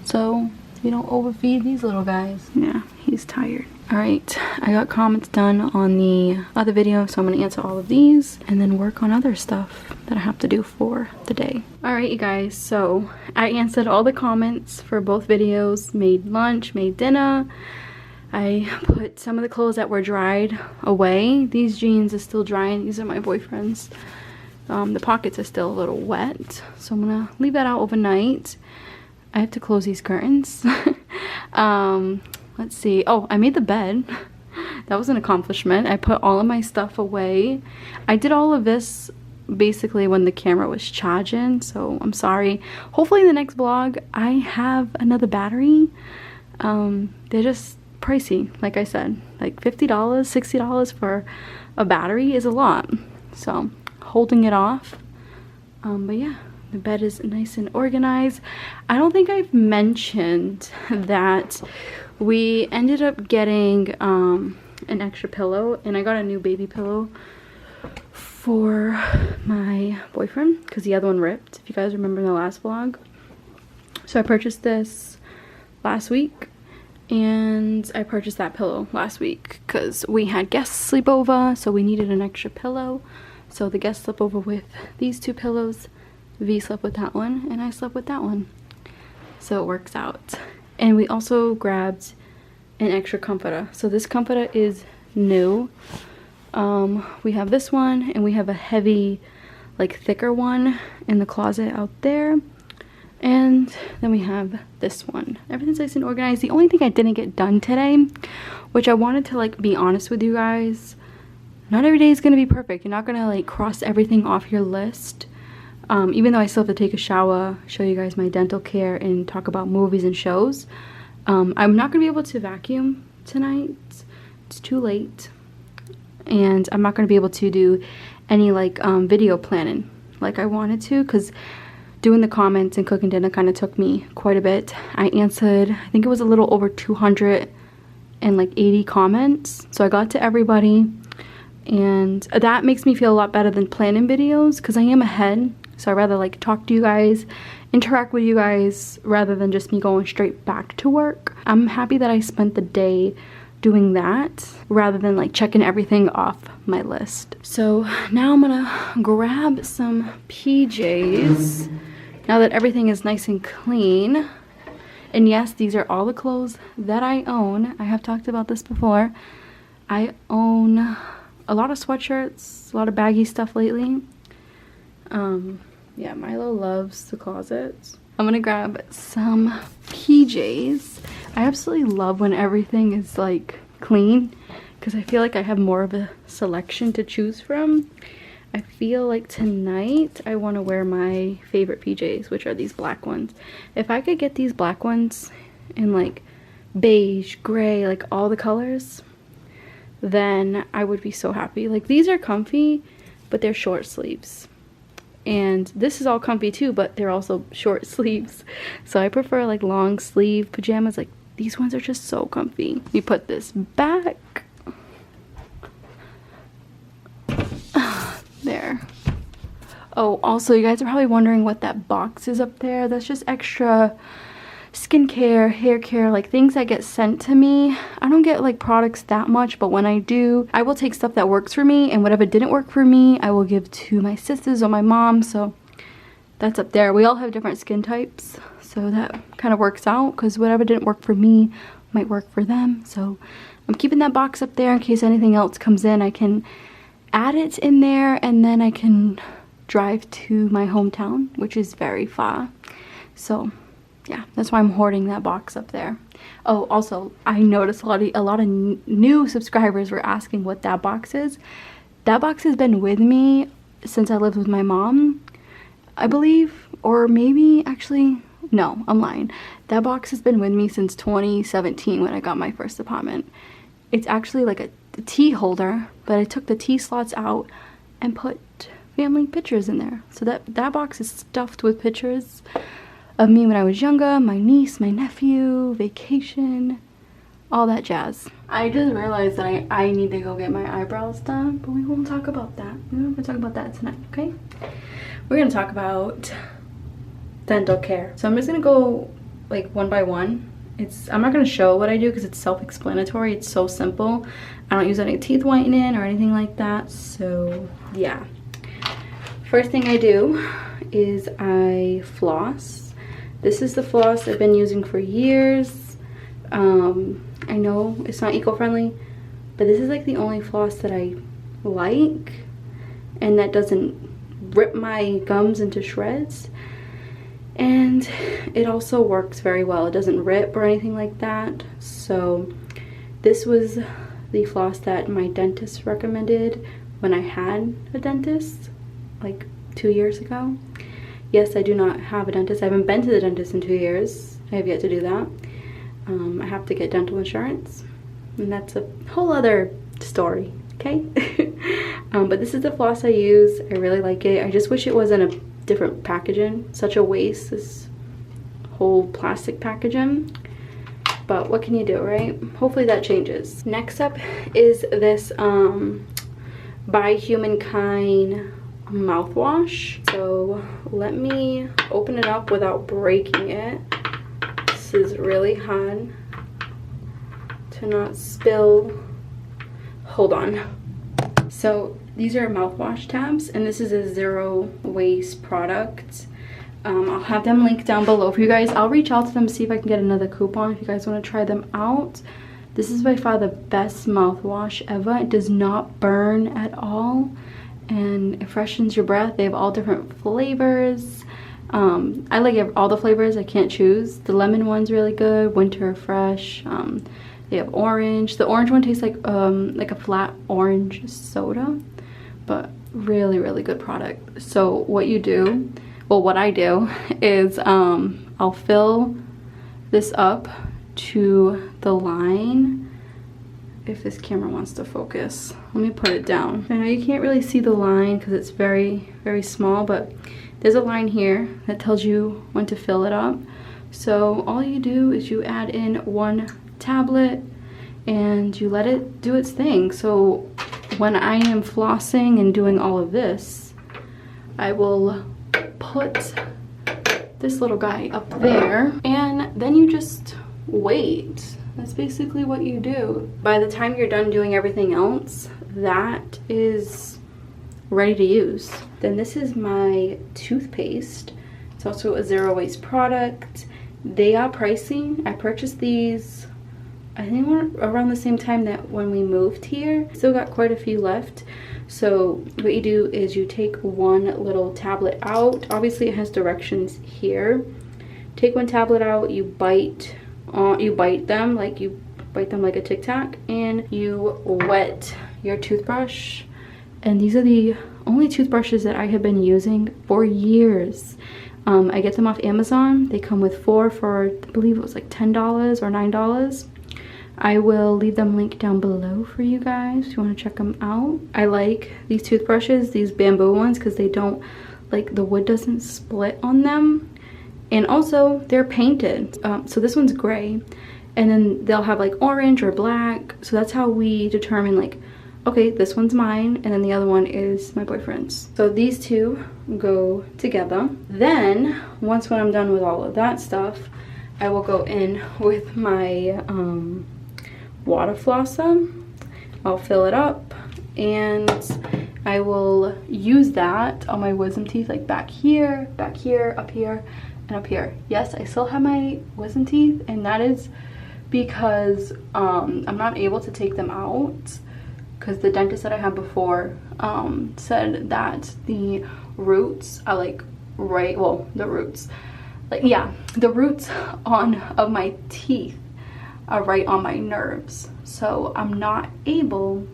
so you don't overfeed these little guys. Yeah, he's tired. Alright, I got comments done on the other video, so I'm going to answer all of these and then work on other stuff that I have to do for the day. Alright you guys, so I answered all the comments for both videos, made lunch, made dinner. I put some of the clothes that were dried away. These jeans are still drying. These are my boyfriend's. The pockets are still a little wet, so I'm going to leave that out overnight. I have to close these curtains. Let's see. Oh, I made the bed. That was an accomplishment. I put all of my stuff away. I did all of this basically when the camera was charging, so I'm sorry. Hopefully in the next vlog I have another battery. They're just pricey, like I said. Like $50, $60 for a battery is a lot. So holding it off. But yeah. The bed is nice and organized. I don't think I've mentioned that we ended up getting an extra pillow, and I got a new baby pillow for my boyfriend because the other one ripped, if you guys remember in the last vlog. So I purchased this last week, and I purchased that pillow last week because we had guests sleep over, so we needed an extra pillow. So the guests slept over with these two pillows. V slept with that one and I slept with that one, so it works out. And we also grabbed an extra comforter. So this comforter is new. We have this one and we have a heavy, like thicker one in the closet out there, and then we have this one. Everything's nice and organized. The only thing I didn't get done today, which I wanted to like be honest with you guys, not every day is gonna be perfect. You're not gonna like cross everything off your list. Even though I still have to take a shower, show you guys my dental care, and talk about movies and shows, I'm not going to be able to vacuum tonight. It's too late. And I'm not going to be able to do any like video planning like I wanted to, because doing the comments and cooking dinner kind of took me quite a bit. I answered, I think it was a little over 280 comments. So I got to everybody, and that makes me feel a lot better than planning videos because I am ahead. So I'd rather like talk to you guys, interact with you guys, rather than just me going straight back to work. I'm happy that I spent the day doing that rather than like checking everything off my list. So now I'm gonna grab some PJs now that everything is nice and clean. And yes, these are all the clothes that I own. I have talked about this before. I own a lot of sweatshirts, a lot of baggy stuff lately. Yeah, Milo loves the closets. I'm gonna grab some PJs. I absolutely love when everything is like clean because I feel like I have more of a selection to choose from. I feel like tonight I want to wear my favorite PJs, which are these black ones. If I could get these black ones in like beige, gray, like all the colors, then I would be so happy. Like these are comfy, but they're short sleeves. And this is all comfy too, but they're also short sleeves. So I prefer like long sleeve pajamas. Like these ones are just so comfy. You put this back. There. Oh, also you guys are probably wondering what that box is up there. That's just extra skincare, hair care, like things that get sent to me. I don't get like products that much, but when I do, I will take stuff that works for me, and whatever didn't work for me, I will give to my sisters or my mom. So that's up there. We all have different skin types, so that kind of works out because whatever didn't work for me might work for them. So I'm keeping that box up there in case anything else comes in. I can add it in there, and then I can drive to my hometown, which is very far. So yeah, that's why I'm hoarding that box up there. Oh, also, I noticed a lot of new subscribers were asking what that box is. That box has been with me since I lived with my mom, I believe, or maybe actually, no, I'm lying. That box has been with me since 2017 when I got my first apartment. It's actually like a tea holder, but I took the tea slots out and put family pictures in there. So that box is stuffed with pictures of me when I was younger, my niece, my nephew, vacation, all that jazz. I just realized that I need to go get my eyebrows done, but we won't talk about that. We're not gonna talk about that tonight, okay? We're gonna talk about dental care. So I'm just gonna go like one by one. I'm not gonna show what I do because it's self-explanatory. It's so simple. I don't use any teeth whitening or anything like that. So yeah. First thing I do is I floss. This is the floss I've been using for years. I know it's not eco-friendly, but this is like the only floss that I like and that doesn't rip my gums into shreds. And it also works very well. It doesn't rip or anything like that. So this was the floss that my dentist recommended when I had a dentist like 2 years ago. Yes, I do not have a dentist. I haven't been to the dentist in 2 years. I have yet to do that. I have to get dental insurance, and that's a whole other story, okay? But this is the floss I use. I really like it. I just wish it was in a different packaging. Such a waste, this whole plastic packaging. But what can you do, right? Hopefully that changes. Next up is this By Humankind mouthwash. So let me open it up without breaking it. This is really hard to not spill. Hold on. So these are mouthwash tabs, and this is a zero waste product. I'll have them linked down below for you guys. I'll reach out to them, see if I can get another coupon if you guys want to try them out. This is by far the best mouthwash ever. It does not burn at all, and it freshens your breath. They have all different flavors. I like all the flavors. I can't choose. The lemon one's really good. Winter fresh. They have orange. The orange one tastes like a flat orange soda, but really, really good product. So what you do, well, what I do is I'll fill this up to the line. If this camera wants to focus, let me put it down. I know you can't really see the line because it's very, very small, but there's a line here that tells you when to fill it up. So all you do is you add in 1 tablet and you let it do its thing. So when I am flossing and doing all of this, I will put this little guy up there, and then you just wait. That's basically what you do. By the time you're done doing everything else, that is ready to use. Then this is my toothpaste. It's also a zero waste product. They are pricey. I purchased these, I think around the same time that when we moved here. Still got quite a few left. So what you do is you take 1 little tablet out. Obviously it has directions here. Take 1 tablet out, you bite them like a Tic Tac, and you wet your toothbrush. And these are the only toothbrushes that I have been using for years. I get them off Amazon. They come with 4 for, I believe it was like $10 or $9. I will leave them linked down below for you guys if you want to check them out. I like these toothbrushes, these bamboo ones, because they don't, like, the wood doesn't split on them. And also they're painted. So this one's gray, and then they'll have like orange or black. So that's how we determine, like, okay, this one's mine, and then the other one is my boyfriend's. So these two go together. Then when I'm done with all of that stuff, I will go in with my water flosser. I'll fill it up, and I will use that on my wisdom teeth, like back here, up here, and up here. Yes, I still have my wisdom teeth, and that is because I'm not able to take them out because the dentist that I had before said that the roots are like the roots of my teeth are right on my nerves. So I'm not able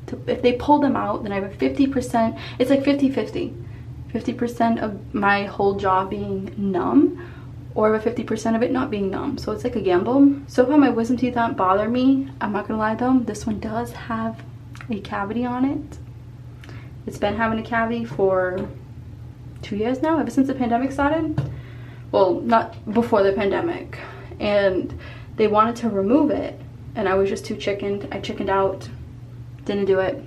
to, if they pull them out, then I have a 50%, it's like 50% of my whole jaw being numb, or a 50% of it not being numb. So it's like a gamble. So far my wisdom teeth don't bother me. I'm not gonna lie though, this one does have a cavity on it. It's been having a cavity for 2 years now, ever since the pandemic started. Well, not before the pandemic. And they wanted to remove it, and I was just too chickened. I chickened out, didn't do it.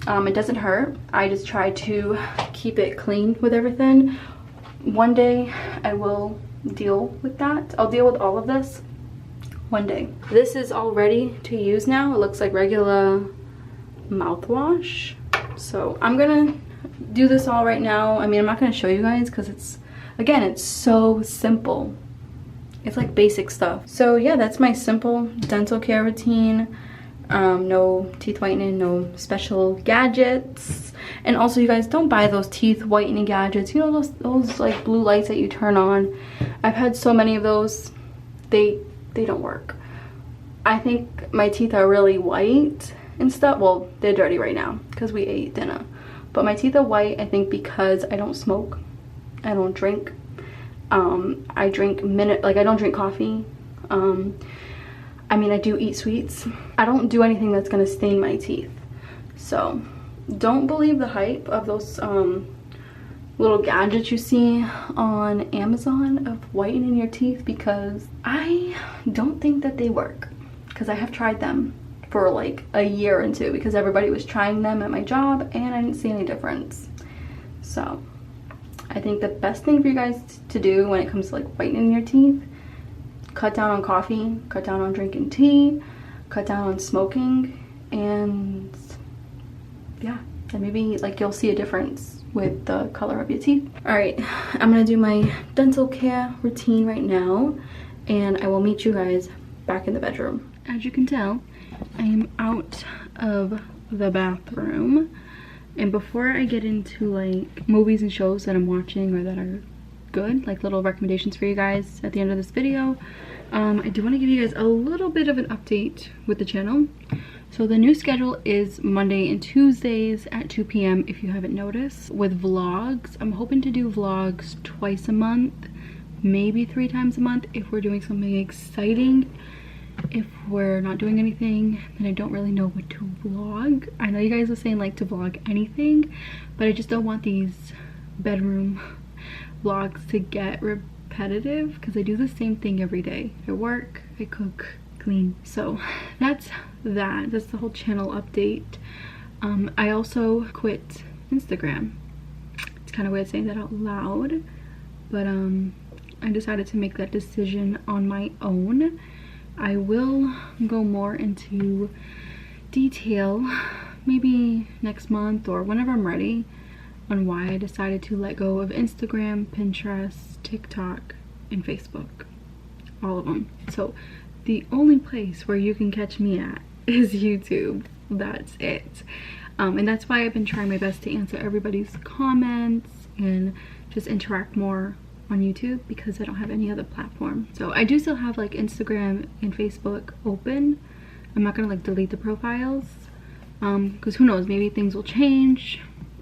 It doesn't hurt. I just try to keep it clean with everything. One day I will deal with that. I'll deal with all of this one day. This is all ready to use now. It looks like regular mouthwash. So I'm gonna do this all right now. I mean, I'm not gonna show you guys because it's, again, it's so simple. It's like basic stuff. So yeah, that's my simple dental care routine. No teeth whitening, no special gadgets. And also, you guys, don't buy those teeth whitening gadgets. You know, those like blue lights that you turn on. I've had so many of those. They don't work. I think my teeth are really white and stuff. Well, they're dirty right now because we ate dinner. But my teeth are white, I think, because I don't smoke. I don't drink. I drink I don't drink coffee. I mean, I do eat sweets. I don't do anything that's gonna stain my teeth. So don't believe the hype of those little gadgets you see on Amazon of whitening your teeth, because I don't think that they work, because I have tried them for like a year or two because everybody was trying them at my job and I didn't see any difference. So I think the best thing for you guys to do when it comes to like whitening your teeth, cut down on coffee, cut down on drinking tea, cut down on smoking, and yeah, and maybe like you'll see a difference with the color of your teeth. All right, I'm gonna do my dental care routine right now, and I will meet you guys back in the bedroom. As you can tell, I am out of the bathroom, and before I get into like movies and shows that I'm watching or that are good, like little recommendations for you guys at the end of this video, I do want to give you guys a little bit of an update with the channel. So the new schedule is Monday and Tuesdays at 2 p.m. if you haven't noticed, with vlogs. I'm hoping to do vlogs twice a month, maybe 3 times a month if we're doing something exciting. If we're not doing anything, then I don't really know what to vlog. I know you guys are saying like to vlog anything, but I just don't want these bedroom vlogs to get repetitive because I do the same thing every day. I work, I cook, clean. So that's the whole channel update. I also quit Instagram. It's kind of weird saying that out loud, but I decided to make that decision on my own. I will go more into detail maybe next month or whenever I'm ready on why I decided to let go of Instagram, Pinterest, TikTok, and Facebook. All of them. So the only place where you can catch me at is YouTube. That's it. And that's why I've been trying my best to answer everybody's comments and just interact more on YouTube, because I don't have any other platform. So I do still have like Instagram and Facebook open. I'm not gonna like delete the profiles because who knows, maybe things will change.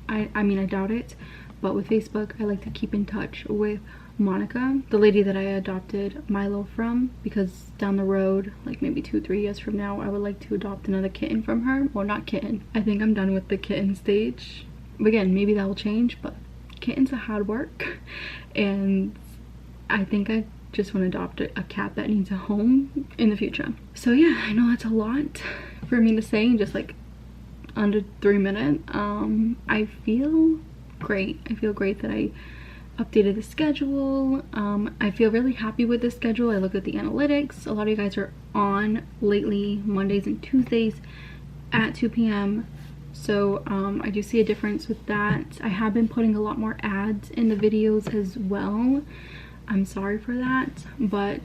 I mean, I doubt it, but with Facebook I like to keep in touch with Monica, the lady that I adopted Milo from, because down the road, like maybe 2-3 years from now, I would like to adopt another kitten from her. Well, not kitten, I think I'm done with the kitten stage. Again, maybe that will change, but kittens are hard work, and I think I just want to adopt a cat that needs a home in the future. So yeah, I know that's a lot for me to say in just like under 3 minutes. I feel great. I feel great that I updated the schedule. I feel really happy with the schedule. I looked at the analytics. A lot of you guys are on lately Mondays and Tuesdays at 2 p.m. So I do see a difference with that. I have been putting a lot more ads in the videos as well. I'm sorry for that, but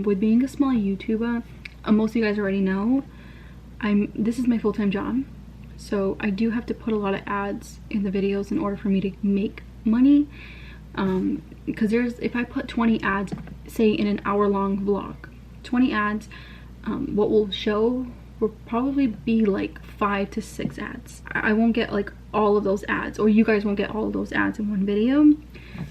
with being a small YouTuber, most of you guys already know, this is my full-time job. So I do have to put a lot of ads in the videos in order for me to make money. Because if I put 20 ads, say in an hour-long vlog, 20 ads, what will show will probably be like 5 to 6 ads. I won't get like all of those ads, or you guys won't get all of those ads in one video,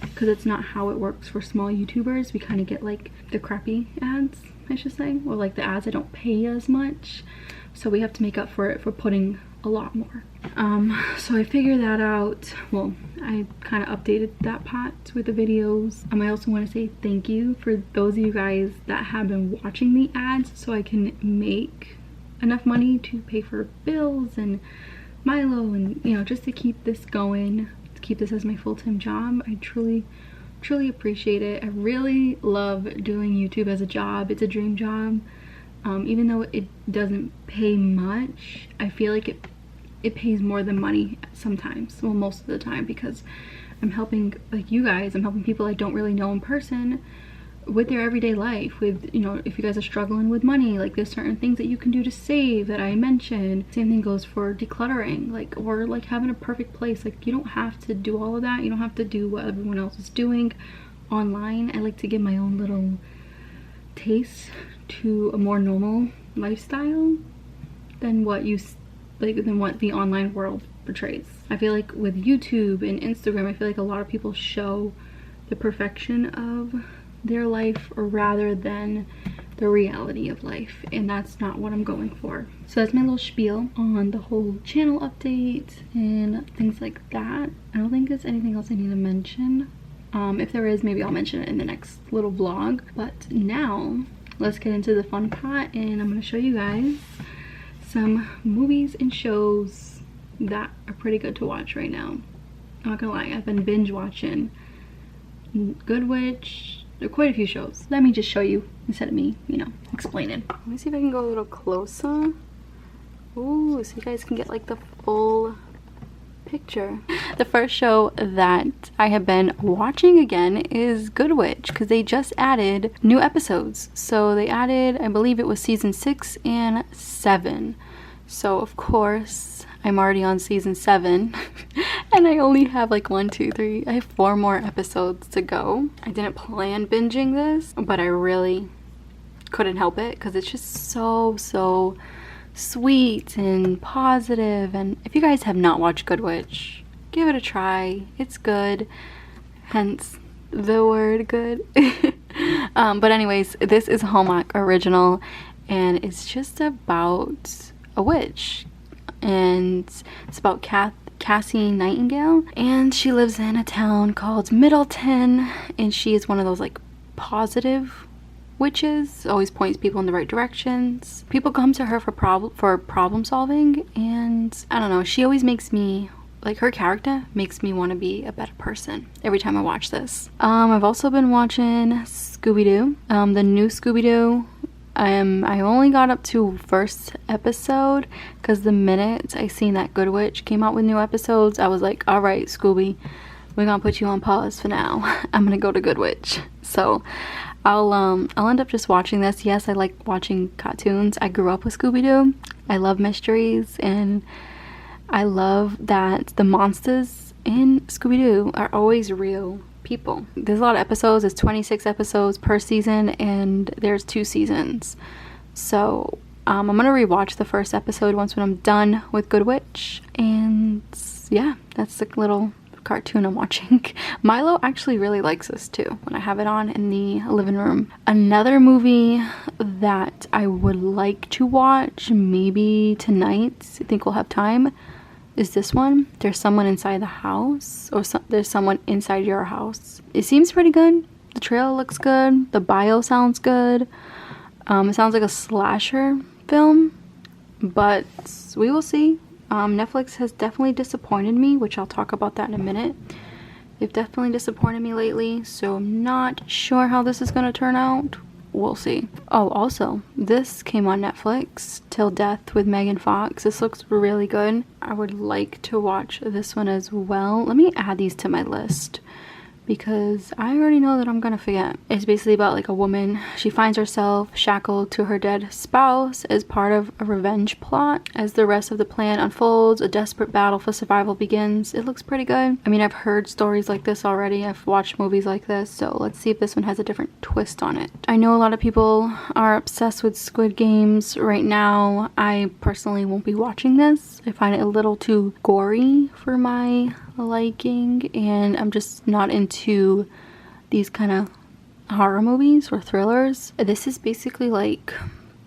because it's not how it works for small YouTubers. We kind of get like the crappy ads, I should say, or like the ads that don't pay as much. So we have to make up for it for putting a lot more. So I figured that out. Well, I kind of updated that part with the videos. I also want to say thank you for those of you guys that have been watching the ads so I can make enough money to pay for bills and Milo, and you know, just to keep this going, to keep this as my full-time job. I truly appreciate it. I really love doing YouTube as a job. It's a dream job. Even though it doesn't pay much, I feel like it pays more than money sometimes, well, most of the time, because I'm helping, like you guys, I'm helping people I don't really know in person with their everyday life, with, you know, if you guys are struggling with money, like there's certain things that you can do to save that I mentioned. Same thing goes for decluttering, like, or like having a perfect place. Like, you don't have to do all of that. You don't have to do what everyone else is doing online. I like to give my own little taste to a more normal lifestyle than what the online world portrays. I feel like with YouTube and Instagram, I feel like a lot of people show the perfection of their life rather than the reality of life, and that's not what I'm going for. So that's my little spiel on the whole channel update and things like that. I don't think there's anything else I need to mention. If there is, maybe I'll mention it in the next little vlog. But now let's get into the fun part, and I'm going to show you guys some movies and shows that are pretty good to watch right now. I'm not gonna lie, I've been binge watching Good Witch. There are quite a few shows. Let me just show you instead of me, you know, explaining. Let me see if I can go a little closer. Ooh, so you guys can get like the full picture. The first show that I have been watching again is Good Witch, because they just added new episodes. So they added, I believe it was season 6 and 7. So of course I'm already on season 7 and I only have like 1, 2, 3, I have 4 more episodes to go. I didn't plan binging this, but I really couldn't help it because it's just so sweet and positive. And if you guys have not watched Good Witch, give it a try. It's good, hence the word good. But anyways, this is a Hallmark original, and it's just about a witch, and it's about Cassie Nightingale, and she lives in a town called Middleton, and she is one of those like positive witches, always points people in the right directions. People come to her for problem solving, and I don't know, she always makes me, like, her character makes me want to be a better person every time I watch this. I've also been watching Scooby-Doo, the new Scooby-Doo. I only got up to first episode because the minute I seen that Good Witch came out with new episodes, I was like, all right, Scooby, we're gonna put you on pause for now. I'm gonna go to Good Witch. So I'll end up just watching this. Yes, I like watching cartoons. I grew up with Scooby-Doo. I love mysteries, and I love that the monsters in Scooby-Doo are always real people. There's a lot of episodes. There's 26 episodes per season, and there's 2 seasons. So I'm gonna rewatch the first episode when I'm done with Good Witch, and yeah, that's the little cartoon I'm watching. Milo actually really likes this too when I have it on in the living room. Another movie that I would like to watch maybe tonight, I think we'll have time, is this one. There's Someone Inside the House, or There's Someone Inside Your House. It seems pretty good. The trailer looks good. The bio sounds good. It sounds like a slasher film, but we will see. Netflix has definitely disappointed me, which I'll talk about that in a minute. They've definitely disappointed me lately, so I'm not sure how this is going to turn out. We'll see. Oh, also, this came on Netflix, Till Death with Megan Fox. This looks really good. I would like to watch this one as well. Let me add these to my list, because I already know that I'm gonna forget. It's basically about like a woman. She finds herself shackled to her dead spouse as part of a revenge plot. As the rest of the plan unfolds, a desperate battle for survival begins. It looks pretty good. I mean, I've heard stories like this already. I've watched movies like this, so let's see if this one has a different twist on it. I know a lot of people are obsessed with Squid Games right now. I personally won't be watching this. I find it a little too gory for my liking, and I'm just not into these kind of horror movies or thrillers. This is basically like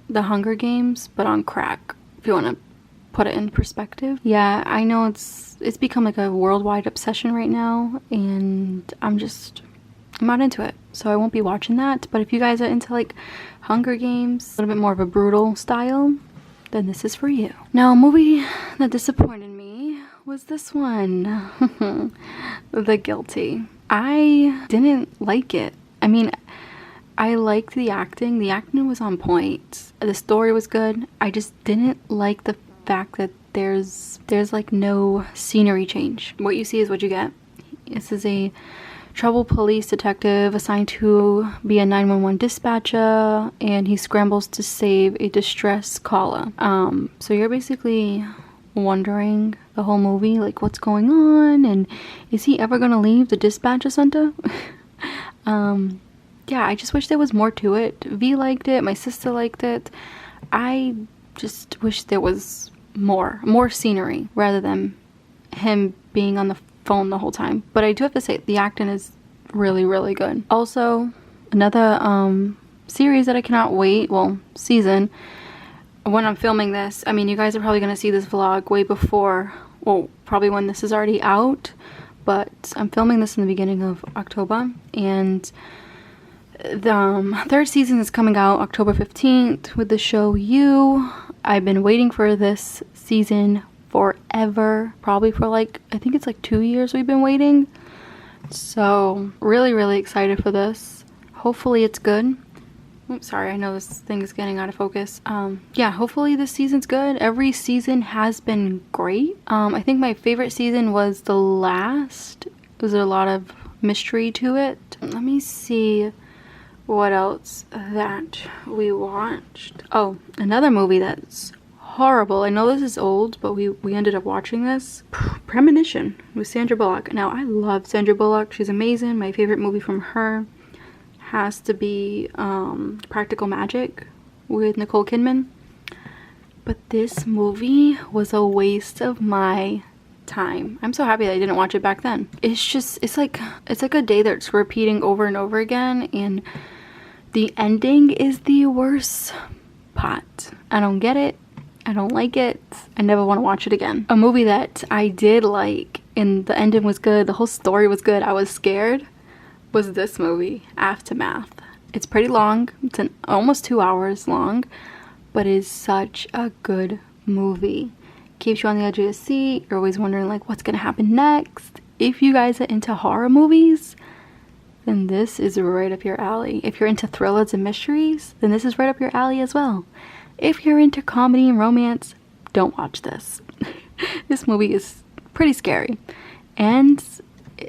the Hunger Games but on crack, if you want to put it in perspective. Yeah, I know it's become like a worldwide obsession right now, and I'm not into it, so I won't be watching that. But if you guys are into like Hunger Games, a little bit more of a brutal style, then this is for you. Now, a movie that disappointed me was this one. The Guilty. I didn't like it. I mean, I liked the acting. The acting was on point. The story was good. I just didn't like the fact that there's like no scenery change. What you see is what you get. This is a troubled police detective assigned to be a 911 dispatcher, and he scrambles to save a distress caller. So you're basically wondering the whole movie, like, what's going on, and is he ever gonna leave the dispatcher center? Yeah, I just wish there was more to it. V liked it, my sister liked it. I just wish there was more scenery rather than him being on the phone the whole time. But I do have to say, the acting is really, really good. Also, another series that I cannot wait, well, season, when I'm filming this, I mean, you guys are probably going to see this vlog way before, well, probably when this is already out, but I'm filming this in the beginning of October, and the third season is coming out October 15th with the show You. I've been waiting for this season forever, probably for like, I think it's like 2 years we've been waiting. So really, really excited for this. Hopefully it's good. Oops, sorry, I know this thing is getting out of focus. Yeah, hopefully this season's good. Every season has been great. I think my favorite season was the last. There's a lot of mystery to it. Let me see what else that we watched. Oh, another movie that's horrible. I know this is old, but we ended up watching this. Premonition with Sandra Bullock. Now, I love Sandra Bullock. She's amazing. My favorite movie from her has to be Practical Magic with Nicole Kidman. But this movie was a waste of my time. I'm so happy that I didn't watch it back then. It's like a day that's repeating over and over again, and the ending is the worst part. I don't get it. I don't like it. I never want to watch it again. A movie that I did like, and the ending was good, the whole story was good, I was scared, was this movie, Aftermath. It's pretty long. It's almost 2 hours long, but it is such a good movie. Keeps you on the edge of your seat. You're always wondering like what's gonna happen next. If you guys are into horror movies, then this is right up your alley. If you're into thrillers and mysteries, then this is right up your alley as well. If you're into comedy and romance, don't watch this. This movie is pretty scary and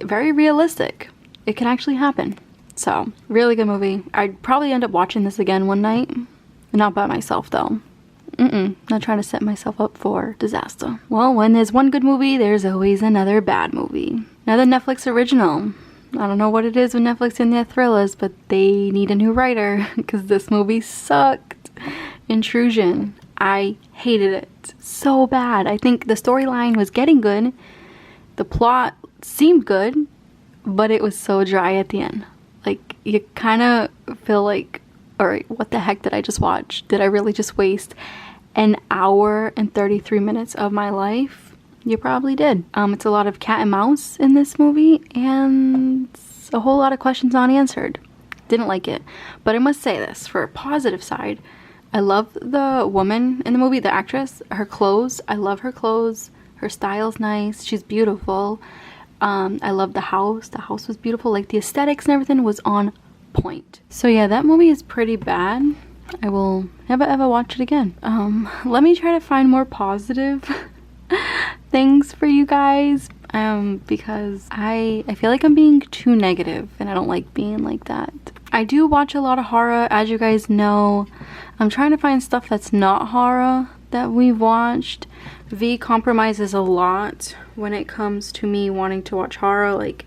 very realistic. It can actually happen. So, really good movie. I'd probably end up watching this again one night. Not by myself though. Not trying to set myself up for disaster. Well, when there's one good movie, there's always another bad movie. Another Netflix original. I don't know what it is with Netflix and their thrillers, but they need a new writer because this movie sucked. Intrusion. I hated it so bad. I think the storyline was getting good. The plot seemed good, but it was so dry at the end. Like, you kind of feel like, alright, what the heck did I just watch? Did I really just waste an hour and 33 minutes of my life? You probably did. It's a lot of cat and mouse in this movie, and a whole lot of questions unanswered. Didn't like it. But I must say this, for a positive side, I love the woman in the movie, the actress, her clothes. I love her clothes. Her style's nice. She's beautiful. I love the house. The house was beautiful. Like, the aesthetics and everything was on point. So yeah, that movie is pretty bad. I will never ever watch it again. Let me try to find more positive things for you guys, because I feel like I'm being too negative, and I don't like being like that. I do watch a lot of horror, as you guys know. I'm trying to find stuff that's not horror that we've watched. V compromises a lot when it comes to me wanting to watch horror. Like,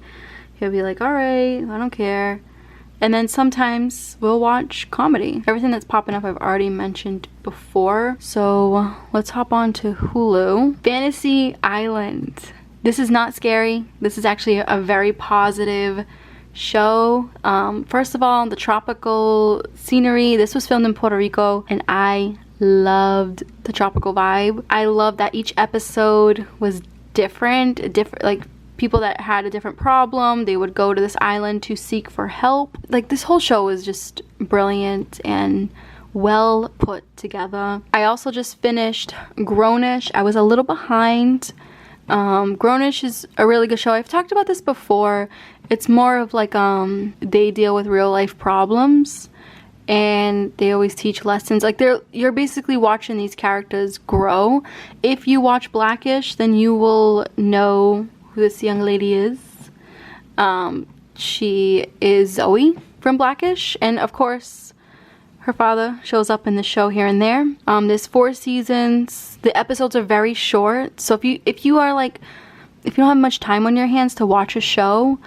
he'll be like, alright, I don't care. And then sometimes we'll watch comedy. Everything that's popping up I've already mentioned before. So let's hop on to Hulu. Fantasy Island. This is not scary. This is actually a very positive show. First of all, the tropical scenery. This was filmed in Puerto Rico, and I loved the tropical vibe. I love that each episode was different, like people that had a different problem, they would go to this island to seek for help. Like this whole show was just brilliant and well put together. I also just finished Grownish. I was a little behind. Grownish is a really good show. I've talked about this before. It's more of like they deal with real life problems and they always teach lessons. Like you're basically watching these characters grow. If you watch Blackish, then you will know who this young lady is. She is Zoe from Blackish, and of course her father shows up in the show here and there. There's 4 seasons. The episodes are very short, so if you don't have much time on your hands to watch a show,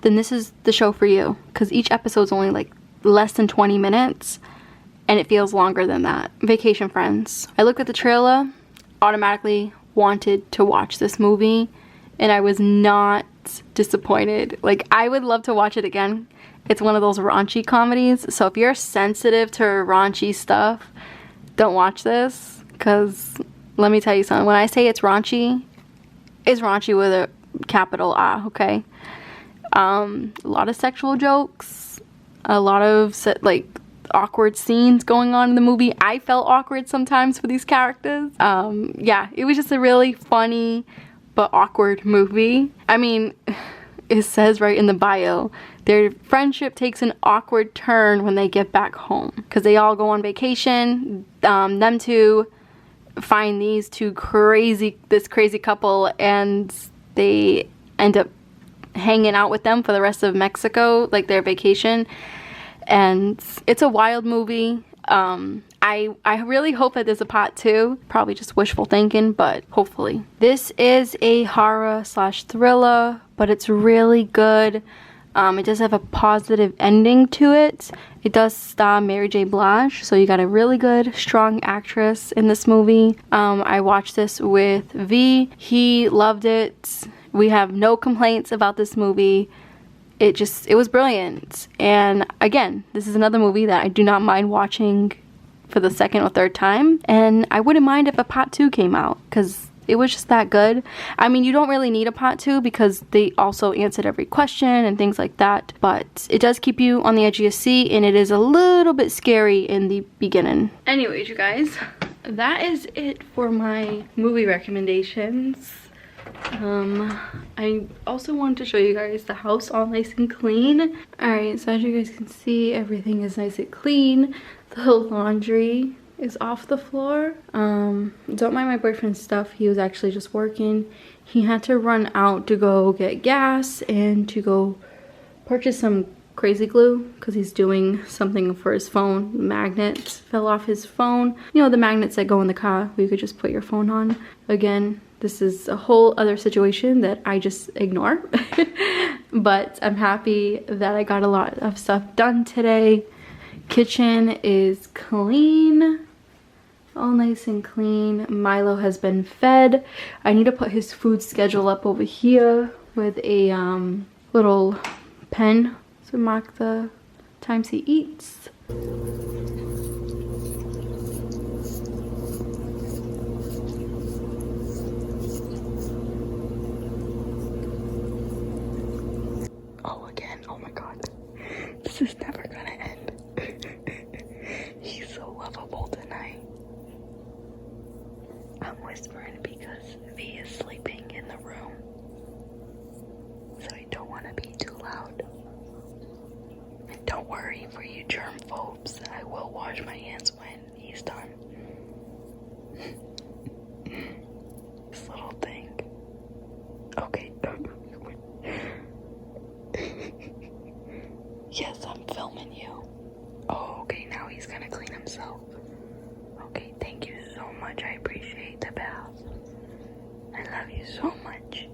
then this is the show for you, because each episode's only like less than 20 minutes and it feels longer than that. Vacation Friends. I looked at the trailer, automatically wanted to watch this movie, and I was not disappointed. Like, I would love to watch it again. It's one of those raunchy comedies, so if you're sensitive to raunchy stuff, don't watch this, because let me tell you something. When I say it's raunchy with a capital R, okay? A lot of sexual jokes, a lot of like awkward scenes going on in the movie. I felt awkward sometimes for these characters. Yeah, it was just a really funny but awkward movie. I mean, it says right in the bio, their friendship takes an awkward turn when they get back home, because they all go on vacation. Them two find this crazy couple, and they end up hanging out with them for the rest of Mexico, like their vacation. And it's a wild movie. I really hope that there's a part 2. Probably just wishful thinking, but hopefully. This is a horror / thriller, but it's really good. It does have a positive ending to it. It does star Mary J. Blige, so you got a really good, strong actress in this movie. I watched this with V. He loved it. We have no complaints about this movie. It was brilliant. And again, this is another movie that I do not mind watching for the 2nd or 3rd time. And I wouldn't mind if a part 2 came out, because it was just that good. I mean, you don't really need a part 2 because they also answered every question and things like that. But it does keep you on the edge of your seat, and it is a little bit scary in the beginning. Anyways, you guys, that is it for my movie recommendations. I also wanted to show you guys the house all nice and clean. Alright, so as you guys can see, everything is nice and clean. The laundry is off the floor. Don't mind my boyfriend's stuff. He was actually just working. He had to run out to go get gas and to go purchase some crazy glue because he's doing something for his phone. Magnets fell off his phone. You know, the magnets that go in the car where you could just put your phone on. Again, this is a whole other situation that I just ignore. But I'm happy that I got a lot of stuff done today. Kitchen is clean. All nice and clean. Milo has been fed. I need to put his food schedule up over here with a little pen to mark the times he eats. Oh my god. This is never gonna end. He's so lovable tonight. I'm whispering because V is sleeping in the room. So I don't want to be too loud. And don't worry for you germ phobes. I will wash my hands when he's done. This little thing. Okay. Yes, I'm filming you. Oh, okay, now he's gonna clean himself. Okay, thank you so much. I appreciate the bath. I love you so much.